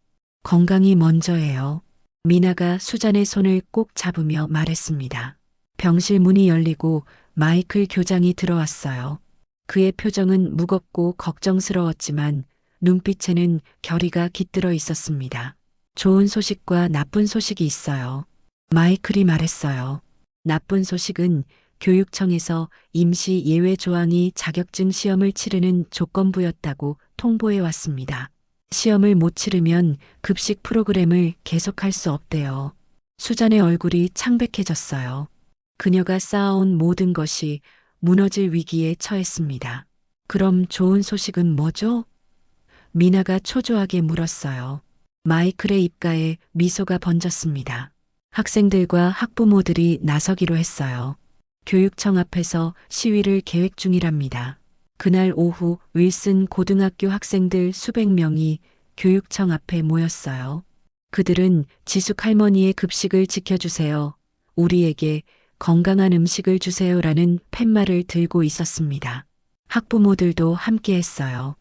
건강이 먼저예요. 미나가 수잔의 손을 꼭 잡으며 말했습니다. 병실 문이 열리고 마이클 교장이 들어왔어요. 그의 표정은 무겁고 걱정스러웠지만 눈빛에는 결의가 깃들어 있었습니다. 좋은 소식과 나쁜 소식이 있어요. 마이클이 말했어요. 나쁜 소식은 교육청에서 임시 예외 조항이 자격증 시험을 치르는 조건부였다고 통보해 왔습니다. 시험을 못 치르면 급식 프로그램을 계속할 수 없대요. 수잔의 얼굴이 창백해졌어요. 그녀가 쌓아온 모든 것이 무너질 위기에 처했습니다. 그럼 좋은 소식은 뭐죠? 미나가 초조하게 물었어요. 마이클의 입가에 미소가 번졌습니다. 학생들과 학부모들이 나서기로 했어요. 교육청 앞에서 시위를 계획 중이랍니다. 그날 오후 윌슨 고등학교 학생들 수백 명이 교육청 앞에 모였어요. 그들은 지숙 할머니의 급식을 지켜주세요. 우리에게 건강한 음식을 주세요라는 팻말을 들고 있었습니다. 학부모들도 함께했어요.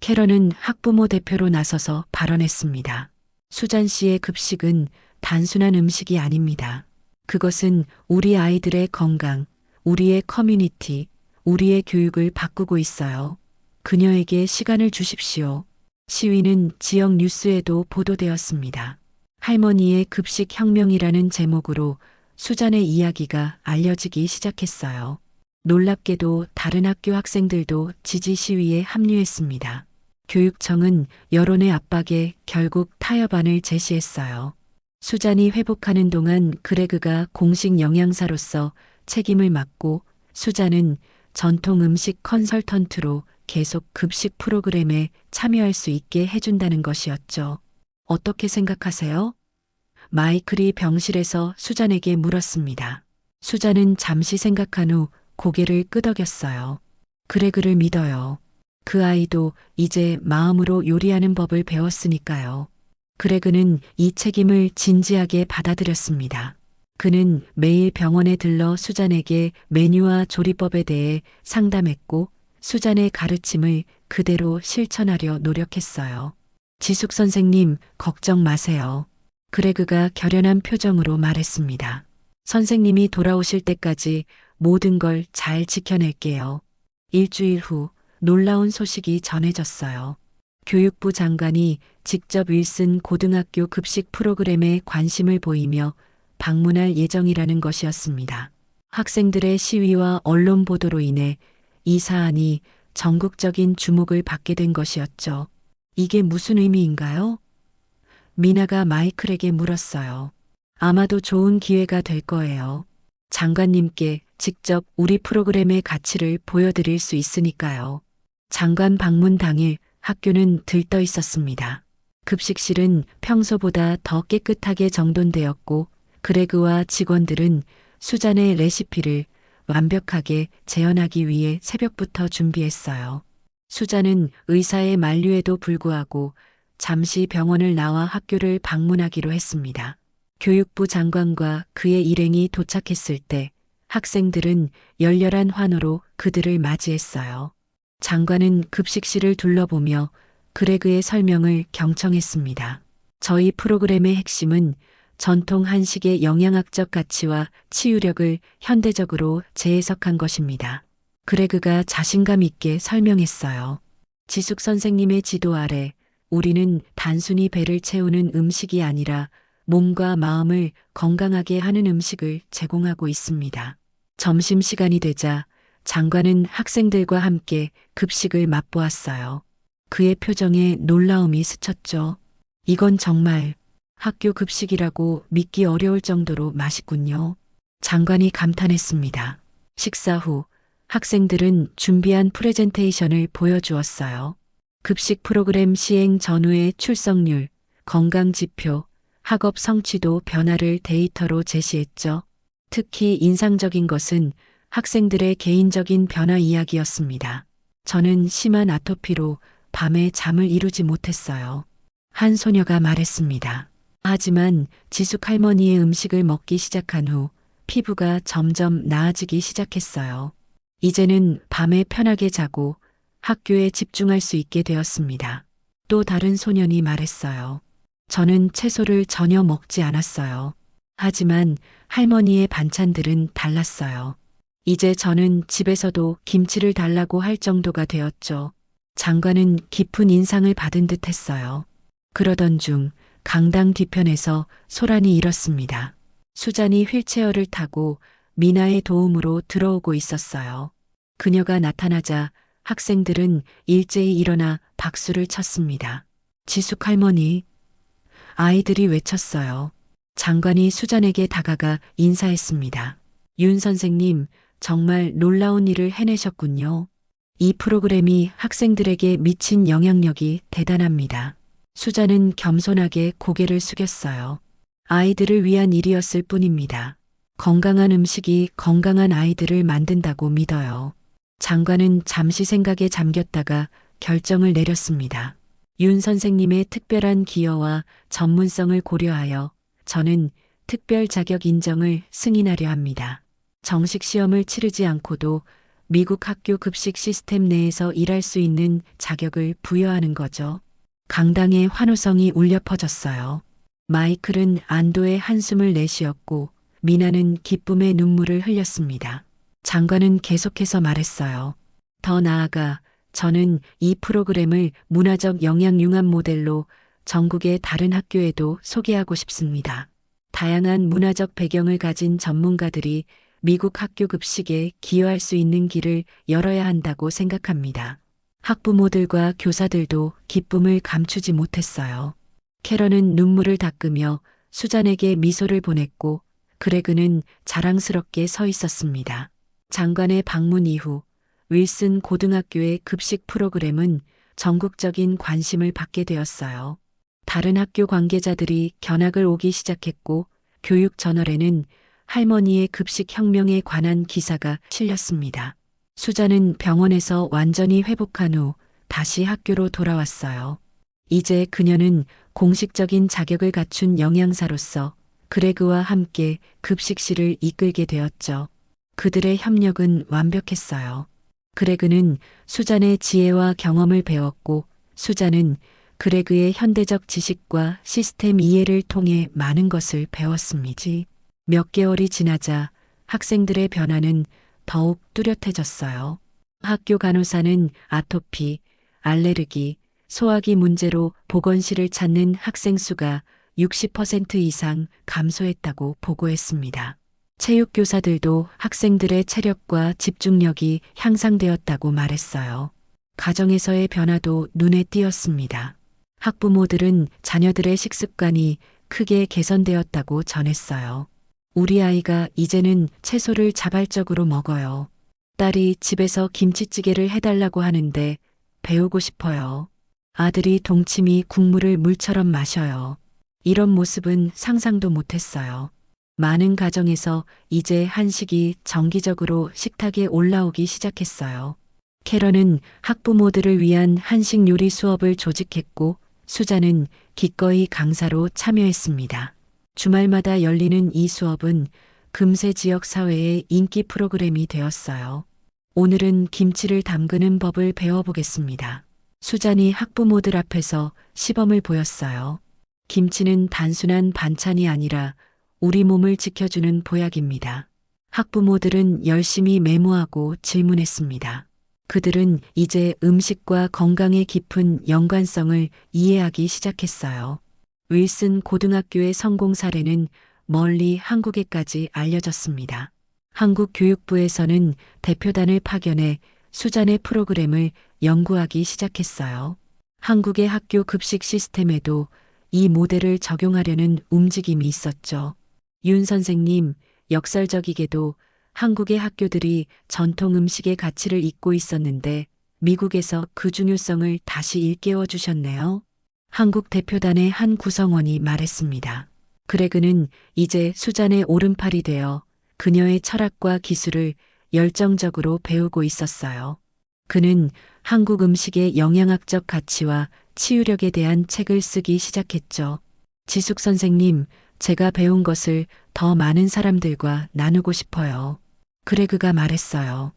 캐런은 학부모 대표로 나서서 발언했습니다. 수잔 씨의 급식은 단순한 음식이 아닙니다. 그것은 우리 아이들의 건강, 우리의 커뮤니티, 우리의 교육을 바꾸고 있어요. 그녀에게 시간을 주십시오. 시위는 지역 뉴스에도 보도되었습니다. 할머니의 급식 혁명이라는 제목으로 수잔의 이야기가 알려지기 시작했어요. 놀랍게도 다른 학교 학생들도 지지 시위에 합류했습니다. 교육청은 여론의 압박에 결국 타협안을 제시했어요. 수잔이 회복하는 동안 그레그가 공식 영양사로서 책임을 맡고 수잔은 전통 음식 컨설턴트로 계속 급식 프로그램에 참여할 수 있게 해준다는 것이었죠. 어떻게 생각하세요? 마이클이 병실에서 수잔에게 물었습니다. 수잔은 잠시 생각한 후 고개를 끄덕였어요. 그레그를 믿어요. 그 아이도 이제 마음으로 요리하는 법을 배웠으니까요. 그레그는 이 책임을 진지하게 받아들였습니다. 그는 매일 병원에 들러 수잔에게 메뉴와 조리법에 대해 상담했고 수잔의 가르침을 그대로 실천하려 노력했어요. 지숙 선생님, 걱정 마세요. 그레그가 결연한 표정으로 말했습니다. 선생님이 돌아오실 때까지 모든 걸 잘 지켜낼게요. 일주일 후 놀라운 소식이 전해졌어요. 교육부 장관이 직접 윌슨 고등학교 급식 프로그램에 관심을 보이며 방문할 예정이라는 것이었습니다. 학생들의 시위와 언론 보도로 인해 이 사안이 전국적인 주목을 받게 된 것이었죠. 이게 무슨 의미인가요? 미나가 마이클에게 물었어요. 아마도 좋은 기회가 될 거예요. 장관님께 직접 우리 프로그램의 가치를 보여드릴 수 있으니까요. 장관 방문 당일 학교는 들떠 있었습니다. 급식실은 평소보다 더 깨끗하게 정돈되었고 그레그와 직원들은 수잔의 레시피를 완벽하게 재현하기 위해 새벽부터 준비했어요. 수잔은 의사의 만류에도 불구하고 잠시 병원을 나와 학교를 방문하기로 했습니다. 교육부 장관과 그의 일행이 도착했을 때 학생들은 열렬한 환호로 그들을 맞이했어요. 장관은 급식실을 둘러보며 그레그의 설명을 경청했습니다. 저희 프로그램의 핵심은 전통 한식의 영양학적 가치와 치유력을 현대적으로 재해석한 것입니다. 그레그가 자신감 있게 설명했어요. 지숙 선생님의 지도 아래 우리는 단순히 배를 채우는 음식이 아니라 몸과 마음을 건강하게 하는 음식을 제공하고 있습니다. 점심시간이 되자 장관은 학생들과 함께 급식을 맛보았어요. 그의 표정에 놀라움이 스쳤죠. 이건 정말 학교 급식이라고 믿기 어려울 정도로 맛있군요. 장관이 감탄했습니다. 식사 후 학생들은 준비한 프레젠테이션을 보여주었어요. 급식 프로그램 시행 전후의 출석률, 건강 지표, 학업 성취도 변화를 데이터로 제시했죠. 특히 인상적인 것은 학생들의 개인적인 변화 이야기였습니다. 저는 심한 아토피로 밤에 잠을 이루지 못했어요. 한 소녀가 말했습니다. 하지만 지숙 할머니의 음식을 먹기 시작한 후 피부가 점점 나아지기 시작했어요. 이제는 밤에 편하게 자고 학교에 집중할 수 있게 되었습니다. 또 다른 소년이 말했어요. 저는 채소를 전혀 먹지 않았어요. 하지만 할머니의 반찬들은 달랐어요. 이제 저는 집에서도 김치를 달라고 할 정도가 되었죠. 장관은 깊은 인상을 받은 듯 했어요. 그러던 중 강당 뒤편에서 소란이 일었습니다. 수잔이 휠체어를 타고 미나의 도움으로 들어오고 있었어요. 그녀가 나타나자 학생들은 일제히 일어나 박수를 쳤습니다. 지숙 할머니, 아이들이 외쳤어요. 장관이 수잔에게 다가가 인사했습니다. 윤 선생님, 정말 놀라운 일을 해내셨군요. 이 프로그램이 학생들에게 미친 영향력이 대단합니다. 수잔은 겸손하게 고개를 숙였어요. 아이들을 위한 일이었을 뿐입니다. 건강한 음식이 건강한 아이들을 만든다고 믿어요. 장관은 잠시 생각에 잠겼다가 결정을 내렸습니다. 윤 선생님의 특별한 기여와 전문성을 고려하여 저는 특별 자격 인정을 승인하려 합니다. 정식 시험을 치르지 않고도 미국 학교 급식 시스템 내에서 일할 수 있는 자격을 부여하는 거죠. 강당의 환호성이 울려 퍼졌어요. 마이클은 안도의 한숨을 내쉬었고 미나는 기쁨의 눈물을 흘렸습니다. 장관은 계속해서 말했어요. 더 나아가 저는 이 프로그램을 문화적 영양 융합 모델로 전국의 다른 학교에도 소개하고 싶습니다. 다양한 문화적 배경을 가진 전문가들이 미국 학교 급식에 기여할 수 있는 길을 열어야 한다고 생각합니다. 학부모들과 교사들도 기쁨을 감추지 못했어요. 캐런은 눈물을 닦으며 수잔에게 미소를 보냈고 그레그는 자랑스럽게 서 있었습니다. 장관의 방문 이후 윌슨 고등학교의 급식 프로그램은 전국적인 관심을 받게 되었어요. 다른 학교 관계자들이 견학을 오기 시작했고 교육 저널에는 할머니의 급식 혁명에 관한 기사가 실렸습니다. 수잔은 병원에서 완전히 회복한 후 다시 학교로 돌아왔어요. 이제 그녀는 공식적인 자격을 갖춘 영양사로서 그레그와 함께 급식실을 이끌게 되었죠. 그들의 협력은 완벽했어요. 그레그는 수잔의 지혜와 경험을 배웠고 수잔은 그레그의 현대적 지식과 시스템 이해를 통해 많은 것을 배웠습니다. 몇 개월이 지나자 학생들의 변화는 더욱 뚜렷해졌어요. 학교 간호사는 아토피, 알레르기, 소화기 문제로 보건실을 찾는 학생 수가 60% 이상 감소했다고 보고했습니다. 체육교사들도 학생들의 체력과 집중력이 향상되었다고 말했어요. 가정에서의 변화도 눈에 띄었습니다. 학부모들은 자녀들의 식습관이 크게 개선되었다고 전했어요. 우리 아이가 이제는 채소를 자발적으로 먹어요. 딸이 집에서 김치찌개를 해달라고 하는데 배우고 싶어요. 아들이 동치미 국물을 물처럼 마셔요. 이런 모습은 상상도 못했어요. 많은 가정에서 이제 한식이 정기적으로 식탁에 올라오기 시작했어요. 캐런은 학부모들을 위한 한식 요리 수업을 조직했고 수잔은 기꺼이 강사로 참여했습니다. 주말마다 열리는 이 수업은 금세 지역 사회의 인기 프로그램이 되었어요. 오늘은 김치를 담그는 법을 배워보겠습니다. 수잔이 학부모들 앞에서 시범을 보였어요. 김치는 단순한 반찬이 아니라 우리 몸을 지켜주는 보약입니다. 학부모들은 열심히 메모하고 질문했습니다. 그들은 이제 음식과 건강의 깊은 연관성을 이해하기 시작했어요. 윌슨 고등학교의 성공 사례는 멀리 한국에까지 알려졌습니다. 한국 교육부에서는 대표단을 파견해 수잔의 프로그램을 연구하기 시작했어요. 한국의 학교 급식 시스템에도 이 모델을 적용하려는 움직임이 있었죠. 윤 선생님, 역설적이게도 한국의 학교들이 전통 음식의 가치를 잊고 있었는데 미국에서 그 중요성을 다시 일깨워 주셨네요. 한국 대표단의 한 구성원이 말했습니다. 그레그는 이제 수잔의 오른팔이 되어 그녀의 철학과 기술을 열정적으로 배우고 있었어요. 그는 한국 음식의 영양학적 가치와 치유력에 대한 책을 쓰기 시작했죠. 지숙 선생님, 제가 배운 것을 더 많은 사람들과 나누고 싶어요. 그레그가 말했어요.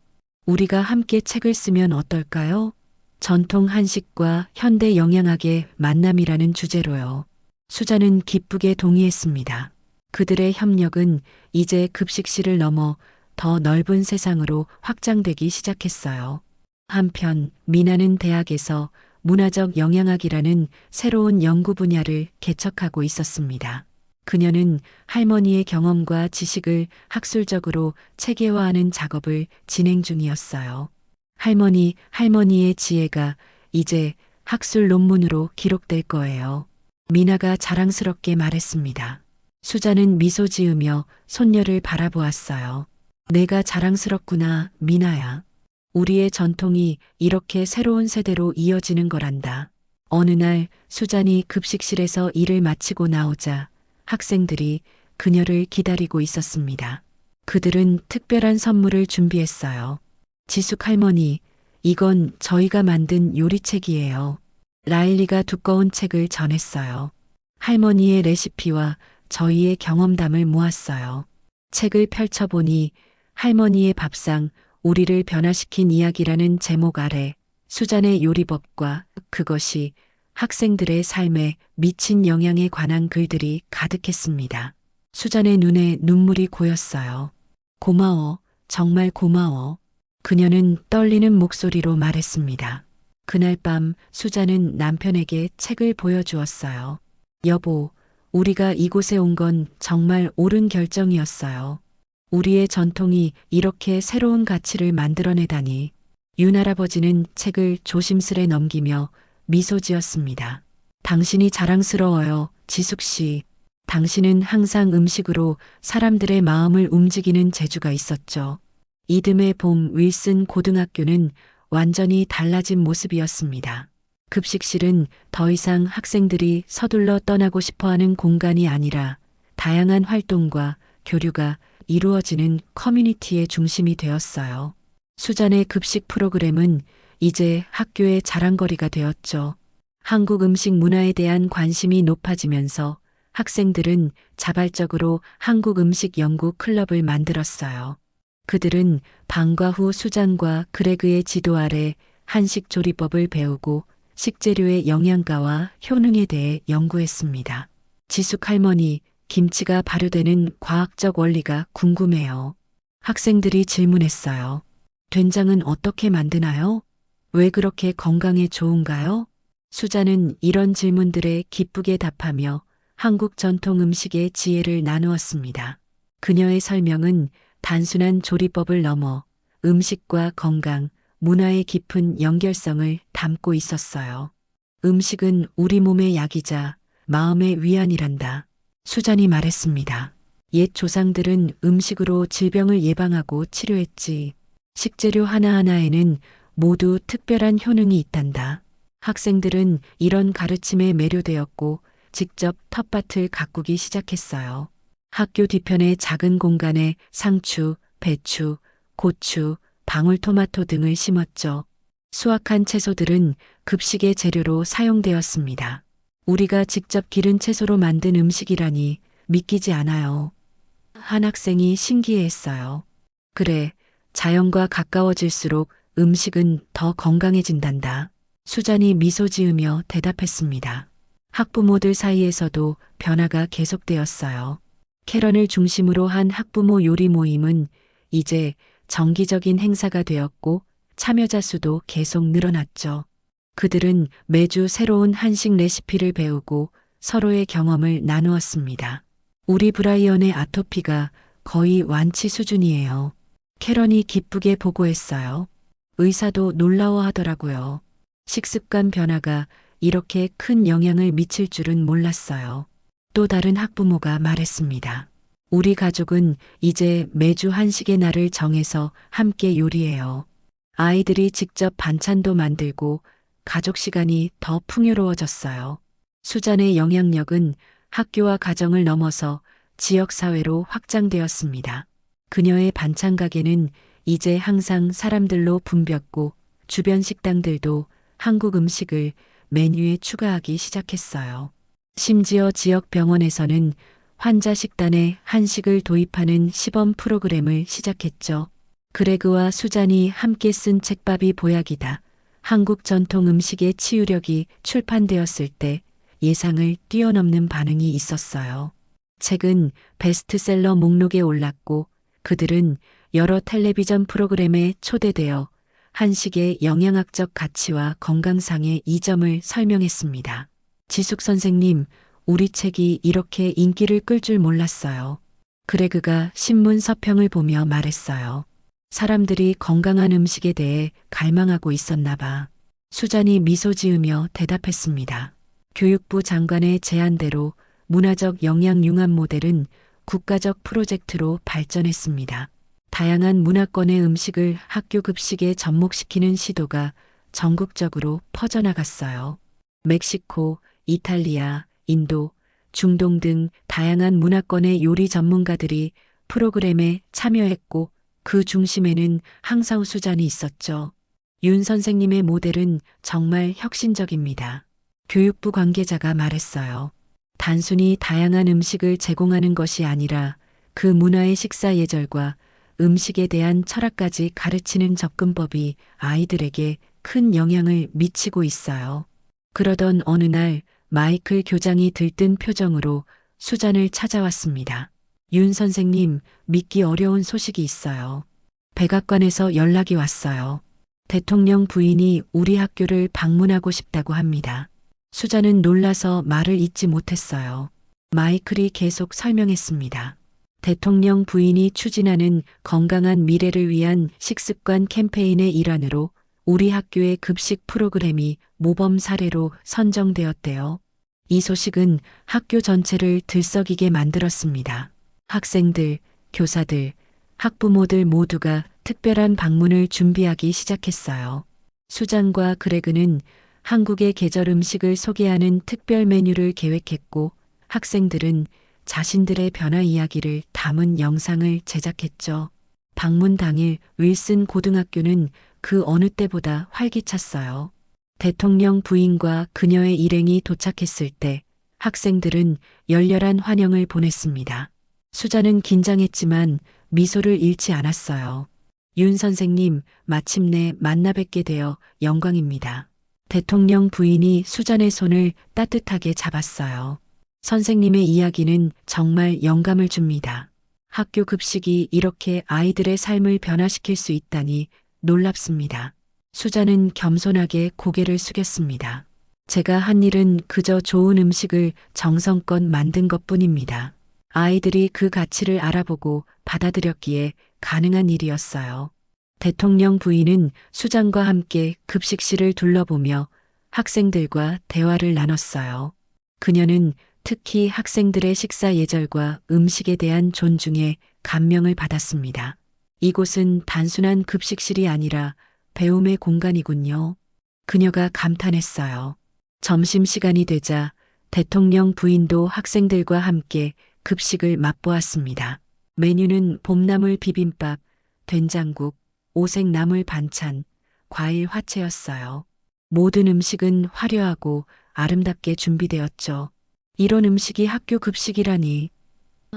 우리가 함께 책을 쓰면 어떨까요? 전통 한식과 현대 영양학의 만남이라는 주제로요. 수잔은 기쁘게 동의했습니다. 그들의 협력은 이제 급식실을 넘어 더 넓은 세상으로 확장되기 시작했어요. 한편 미나는 대학에서 문화적 영양학이라는 새로운 연구 분야를 개척하고 있었습니다. 그녀는 할머니의 경험과 지식을 학술적으로 체계화하는 작업을 진행 중이었어요. 할머니의 지혜가 이제 학술 논문으로 기록될 거예요. 미나가 자랑스럽게 말했습니다. 수잔은 미소 지으며 손녀를 바라보았어요. 내가 자랑스럽구나, 미나야. 우리의 전통이 이렇게 새로운 세대로 이어지는 거란다. 어느 날 수잔이 급식실에서 일을 마치고 나오자 학생들이 그녀를 기다리고 있었습니다. 그들은 특별한 선물을 준비했어요. 지숙 할머니, 이건 저희가 만든 요리책이에요. 라일리가 두꺼운 책을 전했어요. 할머니의 레시피와 저희의 경험담을 모았어요. 책을 펼쳐보니 할머니의 밥상, 우리를 변화시킨 이야기라는 제목 아래 수잔의 요리법과 그것이 학생들의 삶에 미친 영향에 관한 글들이 가득했습니다. 수잔의 눈에 눈물이 고였어요. 고마워, 정말 고마워. 그녀는 떨리는 목소리로 말했습니다. 그날 밤 수잔은 남편에게 책을 보여주었어요. 여보, 우리가 이곳에 온 건 정말 옳은 결정이었어요. 우리의 전통이 이렇게 새로운 가치를 만들어내다니. 윤 할아버지는 책을 조심스레 넘기며 미소 지었습니다. 당신이 자랑스러워요, 지숙 씨. 당신은 항상 음식으로 사람들의 마음을 움직이는 재주가 있었죠. 이듬해 봄 윌슨 고등학교는 완전히 달라진 모습이었습니다. 급식실은 더 이상 학생들이 서둘러 떠나고 싶어하는 공간이 아니라 다양한 활동과 교류가 이루어지는 커뮤니티의 중심이 되었어요. 수잔의 급식 프로그램은 이제 학교의 자랑거리가 되었죠. 한국 음식 문화에 대한 관심이 높아지면서 학생들은 자발적으로 한국 음식 연구 클럽을 만들었어요. 그들은 방과 후 수잔과 그레그의 지도 아래 한식 조리법을 배우고 식재료의 영양가와 효능에 대해 연구했습니다. 지숙 할머니, 김치가 발효되는 과학적 원리가 궁금해요. 학생들이 질문했어요. 된장은 어떻게 만드나요? 왜 그렇게 건강에 좋은가요? 수자는 이런 질문들에 기쁘게 답하며 한국 전통 음식의 지혜를 나누었습니다. 그녀의 설명은 단순한 조리법을 넘어 음식과 건강, 문화의 깊은 연결성을 담고 있었어요. 음식은 우리 몸의 약이자 마음의 위안이란다. 수잔이 말했습니다. 옛 조상들은 음식으로 질병을 예방하고 치료했지. 식재료 하나하나에는 모두 특별한 효능이 있단다. 학생들은 이런 가르침에 매료되었고 직접 텃밭을 가꾸기 시작했어요. 학교 뒤편의 작은 공간에 상추, 배추, 고추, 방울토마토 등을 심었죠. 수확한 채소들은 급식의 재료로 사용되었습니다. 우리가 직접 기른 채소로 만든 음식이라니 믿기지 않아요. 한 학생이 신기해했어요. 그래, 자연과 가까워질수록 음식은 더 건강해진단다. 수잔이 미소 지으며 대답했습니다. 학부모들 사이에서도 변화가 계속되었어요. 캐런을 중심으로 한 학부모 요리 모임은 이제 정기적인 행사가 되었고 참여자 수도 계속 늘어났죠. 그들은 매주 새로운 한식 레시피를 배우고 서로의 경험을 나누었습니다. 우리 브라이언의 아토피가 거의 완치 수준이에요. 캐런이 기쁘게 보고했어요. 의사도 놀라워하더라고요. 식습관 변화가 이렇게 큰 영향을 미칠 줄은 몰랐어요. 또 다른 학부모가 말했습니다. 우리 가족은 이제 매주 한식의 날을 정해서 함께 요리해요. 아이들이 직접 반찬도 만들고 가족 시간이 더 풍요로워졌어요. 수잔의 영향력은 학교와 가정을 넘어서 지역사회로 확장되었습니다. 그녀의 반찬 가게는 이제 항상 사람들로 붐볐고 주변 식당들도 한국 음식을 메뉴에 추가하기 시작했어요. 심지어 지역 병원에서는 환자 식단에 한식을 도입하는 시범 프로그램을 시작했죠. 그레그와 수잔이 함께 쓴 책밥이 보약이다. 한국 전통 음식의 치유력이 출판되었을 때 예상을 뛰어넘는 반응이 있었어요. 책은 베스트셀러 목록에 올랐고 그들은 여러 텔레비전 프로그램에 초대되어 한식의 영양학적 가치와 건강상의 이점을 설명했습니다. 지숙 선생님, 우리 책이 이렇게 인기를 끌 줄 몰랐어요. 그레그가 신문 서평을 보며 말했어요. 사람들이 건강한 음식에 대해 갈망하고 있었나 봐. 수잔이 미소 지으며 대답했습니다. 교육부 장관의 제안대로 문화적 영양 융합 모델은 국가적 프로젝트로 발전했습니다. 다양한 문화권의 음식을 학교 급식에 접목시키는 시도가 전국적으로 퍼져나갔어요. 멕시코, 이탈리아, 인도, 중동 등 다양한 문화권의 요리 전문가들이 프로그램에 참여했고 그 중심에는 항사우 수잔이 있었죠. 윤 선생님의 모델은 정말 혁신적입니다. 교육부 관계자가 말했어요. 단순히 다양한 음식을 제공하는 것이 아니라 그 문화의 식사 예절과 음식에 대한 철학까지 가르치는 접근법이 아이들에게 큰 영향을 미치고 있어요. 그러던 어느 날 마이클 교장이 들뜬 표정으로 수잔을 찾아왔습니다. 윤 선생님, 믿기 어려운 소식이 있어요. 백악관에서 연락이 왔어요. 대통령 부인이 우리 학교를 방문하고 싶다고 합니다. 수잔은 놀라서 말을 잇지 못했어요. 마이클이 계속 설명했습니다. 대통령 부인이 추진하는 건강한 미래를 위한 식습관 캠페인의 일환으로 우리 학교의 급식 프로그램이 모범 사례로 선정되었대요. 이 소식은 학교 전체를 들썩이게 만들었습니다. 학생들, 교사들, 학부모들 모두가 특별한 방문을 준비하기 시작했어요. 수잔과 그레그는 한국의 계절 음식을 소개하는 특별 메뉴를 계획했고 학생들은 자신들의 변화 이야기를 담은 영상을 제작했죠. 방문 당일 윌슨 고등학교는 그 어느 때보다 활기찼어요. 대통령 부인과 그녀의 일행이 도착했을 때 학생들은 열렬한 환영을 보냈습니다. 수자는 긴장했지만 미소를 잃지 않았어요. 윤 선생님, 마침내 만나 뵙게 되어 영광입니다. 대통령 부인이 수잔의 손을 따뜻하게 잡았어요. 선생님의 이야기는 정말 영감을 줍니다. 학교 급식이 이렇게 아이들의 삶을 변화시킬 수 있다니 놀랍습니다. 수잔은 겸손하게 고개를 숙였습니다. 제가 한 일은 그저 좋은 음식을 정성껏 만든 것뿐입니다. 아이들이 그 가치를 알아보고 받아들였기에 가능한 일이었어요. 대통령 부인은 수장과 함께 급식실을 둘러보며 학생들과 대화를 나눴어요. 그녀는 특히 학생들의 식사 예절과 음식에 대한 존중에 감명을 받았습니다. 이곳은 단순한 급식실이 아니라 배움의 공간이군요. 그녀가 감탄했어요. 점심시간이 되자 대통령 부인도 학생들과 함께 급식을 맛보았습니다. 메뉴는 봄나물 비빔밥, 된장국, 오색 나물 반찬, 과일 화채였어요. 모든 음식은 화려하고 아름답게 준비되었죠. 이런 음식이 학교 급식이라니.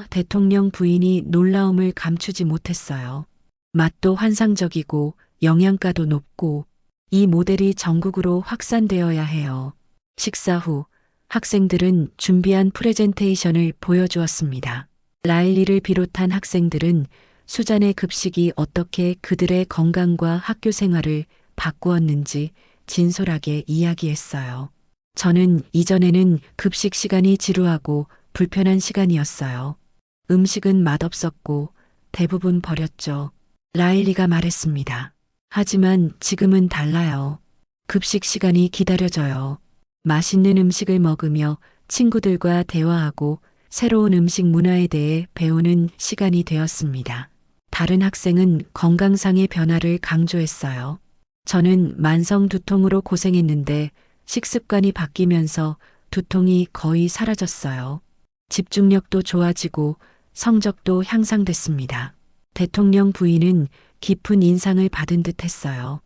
대통령 부인이 놀라움을 감추지 못했어요. 맛도 환상적이고 영양가도 높고 이 모델이 전국으로 확산되어야 해요. 식사 후 학생들은 준비한 프레젠테이션을 보여주었습니다. 라일리를 비롯한 학생들은 수잔의 급식이 어떻게 그들의 건강과 학교 생활을 바꾸었는지 진솔하게 이야기했어요. 저는 이전에는 급식 시간이 지루하고 불편한 시간이었어요. 음식은 맛없었고 대부분 버렸죠. 라일리가 말했습니다. 하지만 지금은 달라요. 급식 시간이 기다려져요. 맛있는 음식을 먹으며 친구들과 대화하고 새로운 음식 문화에 대해 배우는 시간이 되었습니다. 다른 학생은 건강상의 변화를 강조했어요. 저는 만성 두통으로 고생했는데 식습관이 바뀌면서 두통이 거의 사라졌어요. 집중력도 좋아지고 성적도 향상됐습니다. 대통령 부인은 깊은 인상을 받은 듯 했어요.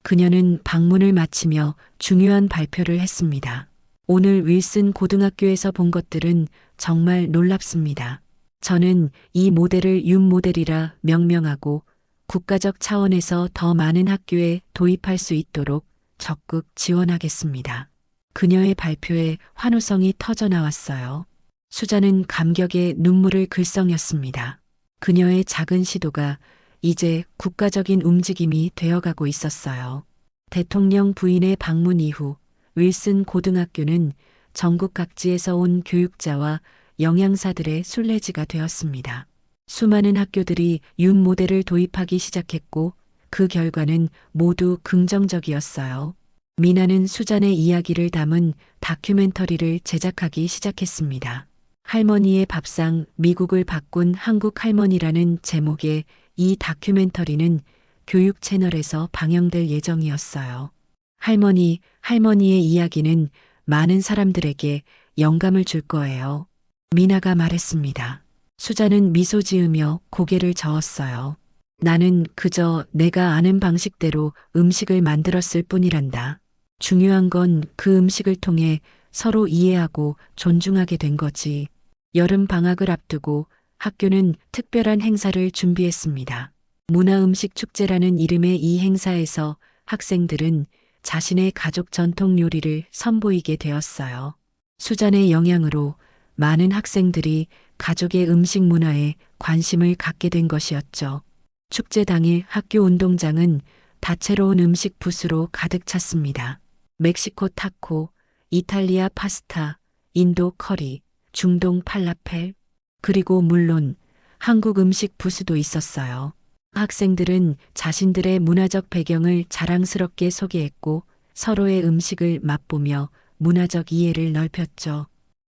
그녀는 방문을 마치며 중요한 발표를 했습니다. 오늘 윌슨 고등학교에서 본 것들은 정말 놀랍습니다. 저는 이 모델을 윤 모델이라 명명하고 국가적 차원에서 더 많은 학교에 도입할 수 있도록 적극 지원하겠습니다. 그녀의 발표에 환호성이 터져 나왔어요. 수자는 감격에 눈물을 글썽였습니다. 그녀의 작은 시도가 이제 국가적인 움직임이 되어가고 있었어요. 대통령 부인의 방문 이후 윌슨 고등학교는 전국 각지에서 온 교육자와 영양사들의 순례지가 되었습니다. 수많은 학교들이 윤 모델을 도입하기 시작했고 그 결과는 모두 긍정적이었어요. 미나는 수잔의 이야기를 담은 다큐멘터리를 제작하기 시작했습니다. 할머니의 밥상, 미국을 바꾼 한국 할머니라는 제목의 이 다큐멘터리는 교육 채널에서 방영될 예정이었어요. 할머니의 이야기는 많은 사람들에게 영감을 줄 거예요. 미나가 말했습니다. 수자는 미소 지으며 고개를 저었어요. 나는 그저 내가 아는 방식대로 음식을 만들었을 뿐이란다. 중요한 건 그 음식을 통해 서로 이해하고 존중하게 된 거지. 여름 방학을 앞두고 학교는 특별한 행사를 준비했습니다. 문화음식 축제라는 이름의 이 행사에서 학생들은 자신의 가족 전통 요리를 선보이게 되었어요. 수잔의 영향으로 많은 학생들이 가족의 음식 문화에 관심을 갖게 된 것이었죠. 축제 당일 학교 운동장은 다채로운 음식 붓으로 가득 찼습니다. 멕시코 타코, 이탈리아 파스타, 인도 커리, 중동 팔라펠, 그리고 물론 한국 음식 부스도 있었어요. 학생들은 자신들의 문화적 배경을 자랑스럽게 소개했고 서로의 음식을 맛보며 문화적 이해를 넓혔죠.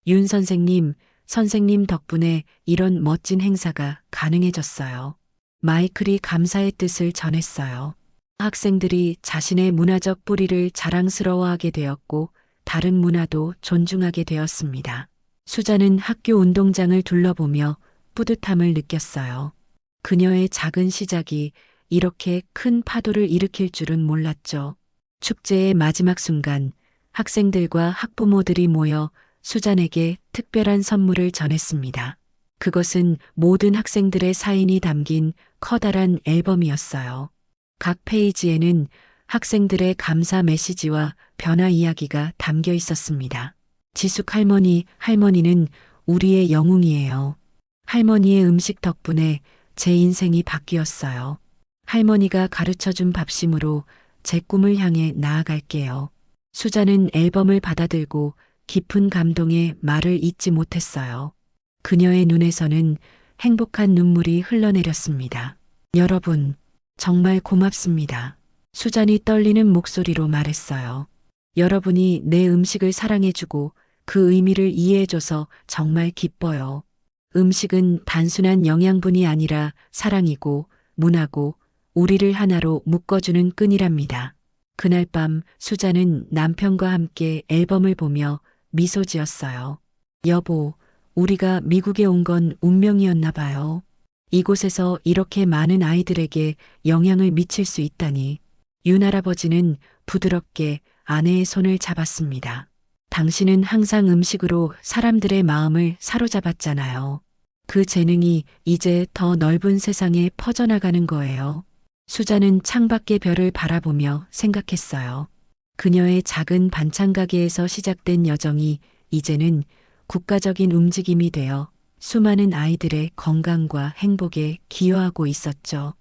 윤 선생님 덕분에 이런 멋진 행사가 가능해졌어요. 마이클이 감사의 뜻을 전했어요. 학생들이 자신의 문화적 뿌리를 자랑스러워하게 되었고 다른 문화도 존중하게 되었습니다. 수자는 학교 운동장을 둘러보며 뿌듯함을 느꼈어요. 그녀의 작은 시작이 이렇게 큰 파도를 일으킬 줄은 몰랐죠. 축제의 마지막 순간 학생들과 학부모들이 모여 수잔에게 특별한 선물을 전했습니다. 그것은 모든 학생들의 사인이 담긴 커다란 앨범이었어요. 각 페이지에는 학생들의 감사 메시지와 변화 이야기가 담겨 있었습니다. 지숙 할머니, 할머니는 우리의 영웅이에요. 할머니의 음식 덕분에 제 인생이 바뀌었어요. 할머니가 가르쳐준 밥심으로 제 꿈을 향해 나아갈게요. 수자는 앨범을 받아들고 깊은 감동에 말을 잇지 못했어요. 그녀의 눈에서는 행복한 눈물이 흘러내렸습니다. 여러분, 정말 고맙습니다. 수잔이 떨리는 목소리로 말했어요. 여러분이 내 음식을 사랑해주고 그 의미를 이해해줘서 정말 기뻐요. 음식은 단순한 영양분이 아니라 사랑이고 문화고 우리를 하나로 묶어주는 끈이랍니다. 그날 밤 수자는 남편과 함께 앨범을 보며 미소 지었어요. 여보, 우리가 미국에 온 건 운명이었나 봐요. 이곳에서 이렇게 많은 아이들에게 영향을 미칠 수 있다니. 윤 할아버지는 부드럽게 아내의 손을 잡았습니다. 당신은 항상 음식으로 사람들의 마음을 사로잡았잖아요. 그 재능이 이제 더 넓은 세상에 퍼져나가는 거예요. 수자는 창밖의 별을 바라보며 생각했어요. 그녀의 작은 반찬 가게에서 시작된 여정이 이제는 국가적인 움직임이 되어 수많은 아이들의 건강과 행복에 기여하고 있었죠.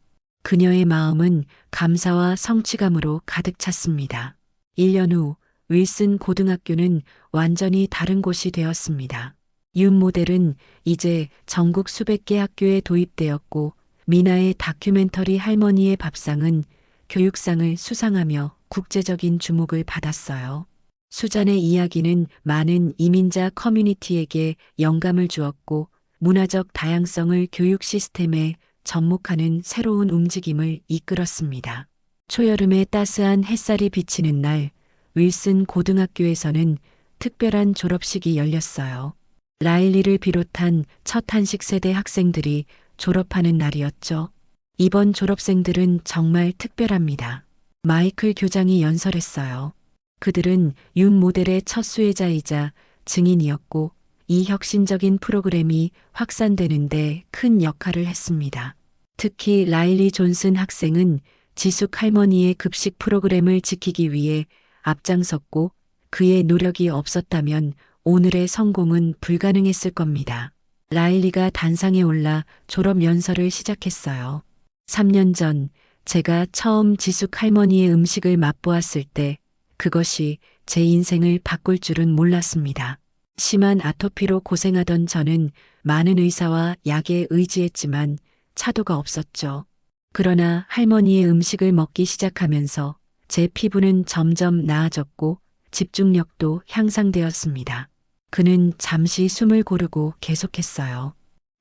그녀의 마음은 감사와 성취감으로 가득 찼습니다. 1년 후 윌슨 고등학교는 완전히 다른 곳이 되었습니다. 윤 모델은 이제 전국 수백 개 학교에 도입되었고 미나의 다큐멘터리 할머니의 밥상은 교육상을 수상하며 국제적인 주목을 받았어요. 수잔의 이야기는 많은 이민자 커뮤니티에게 영감을 주었고 문화적 다양성을 교육 시스템에 접목하는 새로운 움직임을 이끌었습니다. 초여름에 따스한 햇살이 비치는 날, 윌슨 고등학교에서는 특별한 졸업식이 열렸어요. 라일리를 비롯한 첫 한식 세대 학생들이 졸업하는 날이었죠. 이번 졸업생들은 정말 특별합니다. 마이클 교장이 연설했어요. 그들은 윤 모델의 첫 수혜자이자 증인이었고 이 혁신적인 프로그램이 확산되는데 큰 역할을 했습니다. 특히 라일리 존슨 학생은 지숙 할머니의 급식 프로그램을 지키기 위해 앞장섰고 그의 노력이 없었다면 오늘의 성공은 불가능했을 겁니다. 라일리가 단상에 올라 졸업 연설을 시작했어요. 3년 전 제가 처음 지숙 할머니의 음식을 맛보았을 때 그것이 제 인생을 바꿀 줄은 몰랐습니다. 심한 아토피로 고생하던 저는 많은 의사와 약에 의지했지만 차도가 없었죠. 그러나 할머니의 음식을 먹기 시작하면서 제 피부는 점점 나아졌고 집중력도 향상되었습니다. 그는 잠시 숨을 고르고 계속했어요.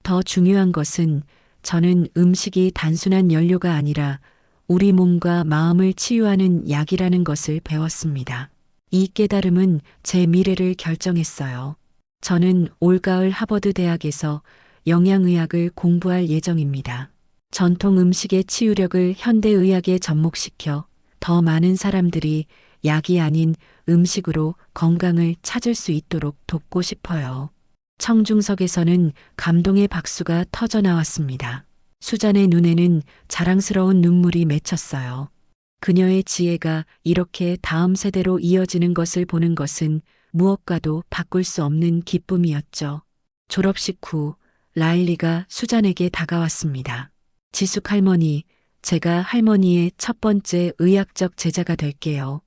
더 중요한 것은 저는 음식이 단순한 연료가 아니라 우리 몸과 마음을 치유하는 약이라는 것을 배웠습니다. 이 깨달음은 제 미래를 결정했어요. 저는 올가을 하버드 대학에서 영양의학을 공부할 예정입니다. 전통 음식의 치유력을 현대의학에 접목시켜 더 많은 사람들이 약이 아닌 음식으로 건강을 찾을 수 있도록 돕고 싶어요. 청중석에서는 감동의 박수가 터져 나왔습니다. 수잔의 눈에는 자랑스러운 눈물이 맺혔어요. 그녀의 지혜가 이렇게 다음 세대로 이어지는 것을 보는 것은 무엇과도 바꿀 수 없는 기쁨이었죠. 졸업식 후 라일리가 수잔에게 다가왔습니다. 지숙 할머니, 제가 할머니의 첫 번째 의학적 제자가 될게요.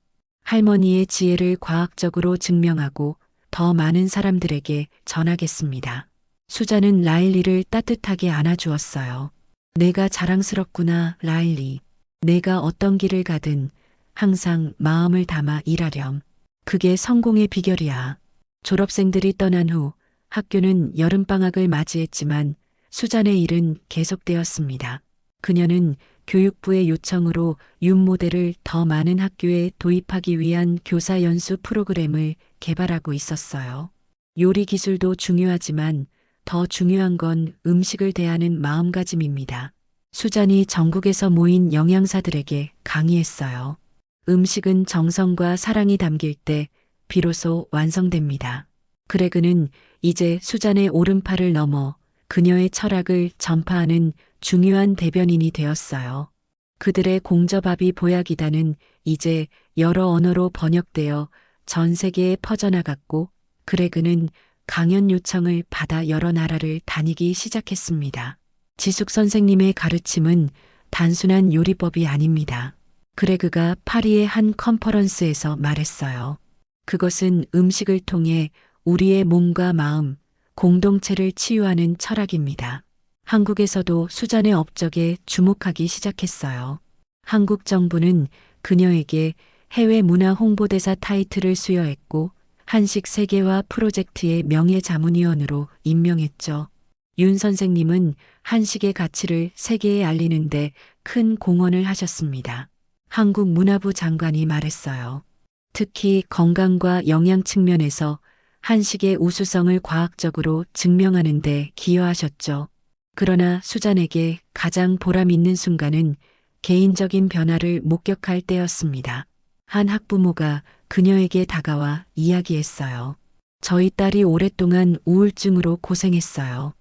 할머니의 지혜를 과학적으로 증명하고 더 많은 사람들에게 전하겠습니다. 수잔은 라일리를 따뜻하게 안아주었어요. 내가 자랑스럽구나, 라일리. 내가 어떤 길을 가든 항상 마음을 담아 일하렴. 그게 성공의 비결이야. 졸업생들이 떠난 후 학교는 여름방학을 맞이했지만 수잔의 일은 계속되었습니다. 그녀는 교육부의 요청으로 윤 모델을 더 많은 학교에 도입하기 위한 교사 연수 프로그램을 개발하고 있었어요. 요리 기술도 중요하지만 더 중요한 건 음식을 대하는 마음가짐입니다. 수잔이 전국에서 모인 영양사들에게 강의했어요. 음식은 정성과 사랑이 담길 때 비로소 완성됩니다. 그레그는 이제 수잔의 오른팔을 넘어 그녀의 철학을 전파하는 중요한 대변인이 되었어요. 그들의 공저밥이 보약이다는 이제 여러 언어로 번역되어 전 세계에 퍼져나갔고, 그레그는 강연 요청을 받아 여러 나라를 다니기 시작했습니다. 지숙 선생님의 가르침은 단순한 요리법이 아닙니다. 그레그가 파리의 한 컨퍼런스에서 말했어요. 그것은 음식을 통해 우리의 몸과 마음, 공동체를 치유하는 철학입니다. 한국에서도 수잔의 업적에 주목하기 시작했어요. 한국 정부는 그녀에게 해외 문화 홍보대사 타이틀을 수여했고, 한식 세계화 프로젝트의 명예자문위원으로 임명했죠. 윤 선생님은 한식의 가치를 세계에 알리는데 큰 공헌을 하셨습니다. 한국 문화부 장관이 말했어요. 특히 건강과 영양 측면에서 한식의 우수성을 과학적으로 증명하는 데 기여하셨죠. 그러나 수잔에게 가장 보람 있는 순간은 개인적인 변화를 목격할 때였습니다. 한 학부모가 그녀에게 다가와 이야기했어요. 저희 딸이 오랫동안 우울증으로 고생했어요.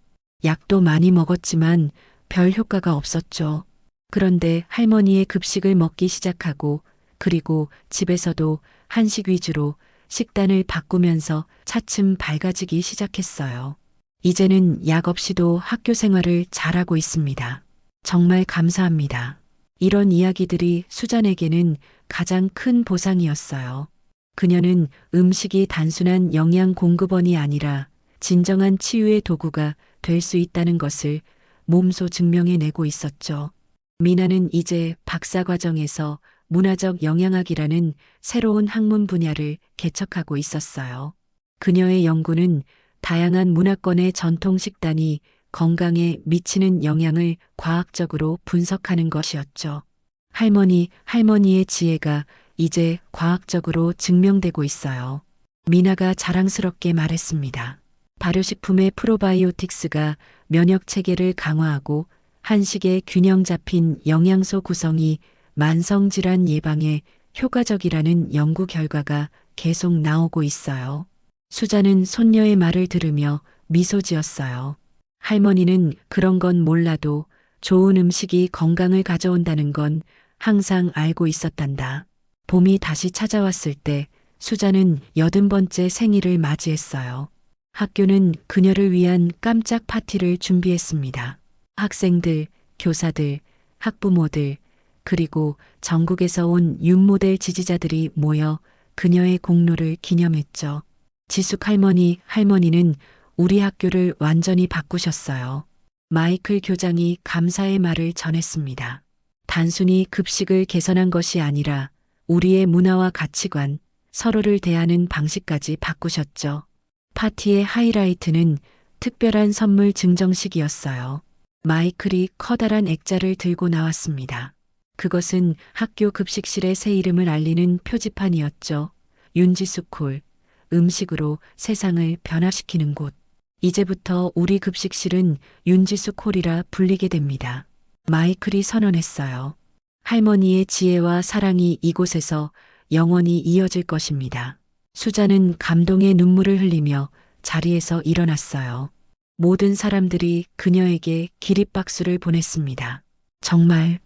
약도 많이 먹었지만 별 효과가 없었죠. 그런데 할머니의 급식을 먹기 시작하고, 그리고 집에서도 한식 위주로 식단을 바꾸면서 차츰 밝아지기 시작했어요. 이제는 약 없이도 학교 생활을 잘하고 있습니다. 정말 감사합니다. 이런 이야기들이 수잔에게는 가장 큰 보상이었어요. 그녀는 음식이 단순한 영양 공급원이 아니라 진정한 치유의 도구가 될 수 있다는 것을 몸소 증명해내고 있었죠. 미나는 이제 박사과정에서 문화적 영양학이라는 새로운 학문 분야를 개척하고 있었어요. 그녀의 연구는 다양한 문화권의 전통 식단이 건강에 미치는 영향을 과학적으로 분석하는 것이었죠. 할머니의 지혜가 이제 과학적으로 증명되고 있어요. 미나가 자랑스럽게 말했습니다. 발효식품의 프로바이오틱스가 면역 체계를 강화하고 한식의 균형 잡힌 영양소 구성이 만성질환 예방에 효과적이라는 연구 결과가 계속 나오고 있어요. 수잔은 손녀의 말을 들으며 미소 지었어요. 할머니는 그런 건 몰라도 좋은 음식이 건강을 가져온다는 건 항상 알고 있었단다. 봄이 다시 찾아왔을 때 수잔은 80번째 생일을 맞이했어요. 학교는 그녀를 위한 깜짝 파티를 준비했습니다. 학생들, 교사들, 학부모들, 그리고 전국에서 온 윤모델 지지자들이 모여 그녀의 공로를 기념했죠. 지숙 할머니는 우리 학교를 완전히 바꾸셨어요. 마이클 교장이 감사의 말을 전했습니다. 단순히 급식을 개선한 것이 아니라 우리의 문화와 가치관, 서로를 대하는 방식까지 바꾸셨죠. 파티의 하이라이트는 특별한 선물 증정식이었어요. 마이클이 커다란 액자를 들고 나왔습니다. 그것은 학교 급식실의 새 이름을 알리는 표지판이었죠. 윤지숙 홀, 음식으로 세상을 변화시키는 곳. 이제부터 우리 급식실은 윤지숙 홀이라 불리게 됩니다. 마이클이 선언했어요. 할머니의 지혜와 사랑이 이곳에서 영원히 이어질 것입니다. 수잔은 감동의 눈물을 흘리며 자리에서 일어났어요. 모든 사람들이 그녀에게 기립박수를 보냈습니다. 정말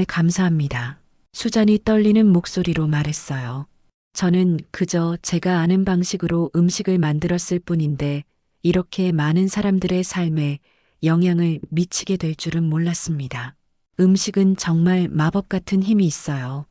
감사합니다. 수잔이 떨리는 목소리로 말했어요. 저는 그저 제가 아는 방식으로 음식을 만들었을 뿐인데 이렇게 많은 사람들의 삶에 영향을 미치게 될 줄은 몰랐습니다. 음식은 정말 마법 같은 힘이 있어요.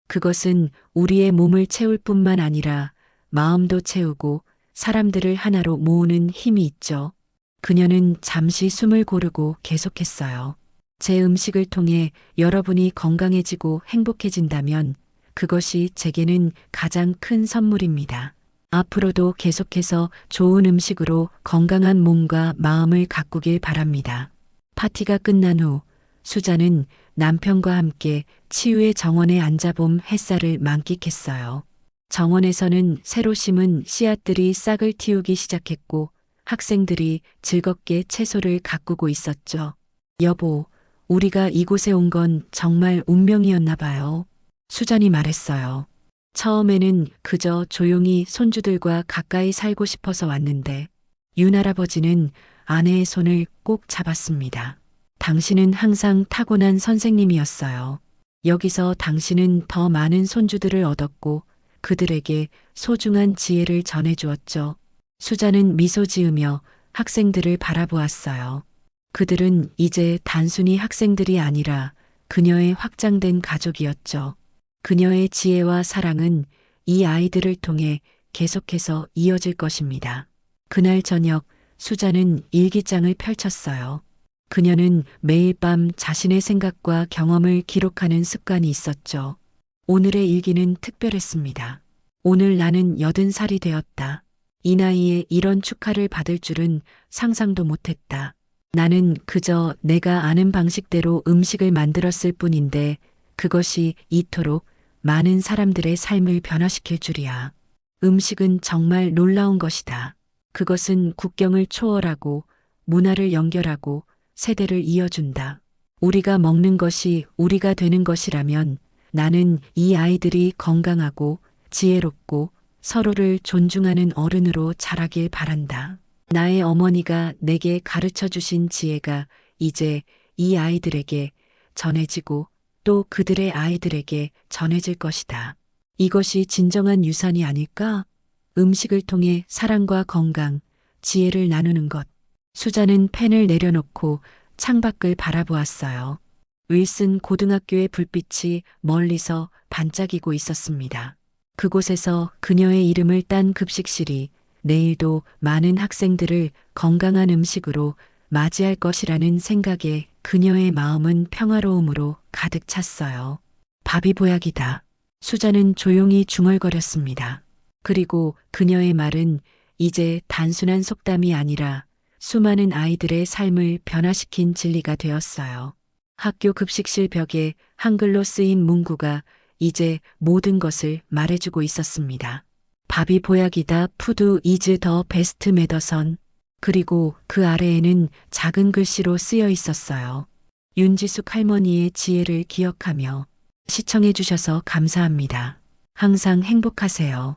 그것은 우리의 몸을 채울 뿐만 아니라 마음도 채우고 사람들을 하나로 모으는 힘이 있죠. 그녀는 잠시 숨을 고르고 계속했어요. 제 음식을 통해 여러분이 건강해지고 행복해진다면 그것이 제게는 가장 큰 선물입니다. 앞으로도 계속해서 좋은 음식으로 건강한 몸과 마음을 가꾸길 바랍니다. 파티가 끝난 후 수잔은 남편과 함께 치유의 정원에 앉아봄 햇살을 만끽했어요. 정원에서는 새로 심은 씨앗들이 싹을 틔우기 시작했고 학생들이 즐겁게 채소를 가꾸고 있었죠. 여보, 우리가 이곳에 온 건 정말 운명이었나 봐요. 수잔이 말했어요. 처음에는 그저 조용히 손주들과 가까이 살고 싶어서 왔는데 윤할아버지는 아내의 손을 꼭 잡았습니다. 당신은 항상 타고난 선생님이었어요. 여기서 당신은 더 많은 손주들을 얻었고 그들에게 소중한 지혜를 전해주었죠. 수잔은 미소 지으며 학생들을 바라보았어요. 그들은 이제 단순히 학생들이 아니라 그녀의 확장된 가족이었죠. 그녀의 지혜와 사랑은 이 아이들을 통해 계속해서 이어질 것입니다. 그날 저녁 수잔은 일기장을 펼쳤어요. 그녀는 매일 밤 자신의 생각과 경험을 기록하는 습관이 있었죠. 오늘의 일기는 특별했습니다. 오늘 나는 80살이 되었다. 이 나이에 이런 축하를 받을 줄은 상상도 못했다. 나는 그저 내가 아는 방식대로 음식을 만들었을 뿐인데 그것이 이토록 많은 사람들의 삶을 변화시킬 줄이야. 음식은 정말 놀라운 것이다. 그것은 국경을 초월하고 문화를 연결하고 세대를 이어준다. 우리가 먹는 것이 우리가 되는 것이라면 나는 이 아이들이 건강하고 지혜롭고 서로를 존중하는 어른으로 자라길 바란다. 나의 어머니가 내게 가르쳐 주신 지혜가 이제 이 아이들에게 전해지고 또 그들의 아이들에게 전해질 것이다. 이것이 진정한 유산이 아닐까? 음식을 통해 사랑과 건강, 지혜를 나누는 것. 수잔은 펜을 내려놓고 창밖을 바라보았어요. 윌슨 고등학교의 불빛이 멀리서 반짝이고 있었습니다. 그곳에서 그녀의 이름을 딴 급식실이 내일도 많은 학생들을 건강한 음식으로 맞이할 것이라는 생각에 그녀의 마음은 평화로움으로 가득 찼어요. 밥이 보약이다. 수잔은 조용히 중얼거렸습니다. 그리고 그녀의 말은 이제 단순한 속담이 아니라 수많은 아이들의 삶을 변화시킨 진리가 되었어요. 학교 급식실 벽에 한글로 쓰인 문구가 이제 모든 것을 말해주고 있었습니다. 밥이 보약이다. 푸드 이즈 더 베스트 메더선. 그리고 그 아래에는 작은 글씨로 쓰여 있었어요. 윤지숙 할머니의 지혜를 기억하며. 시청해 주셔서 감사합니다. 항상 행복하세요.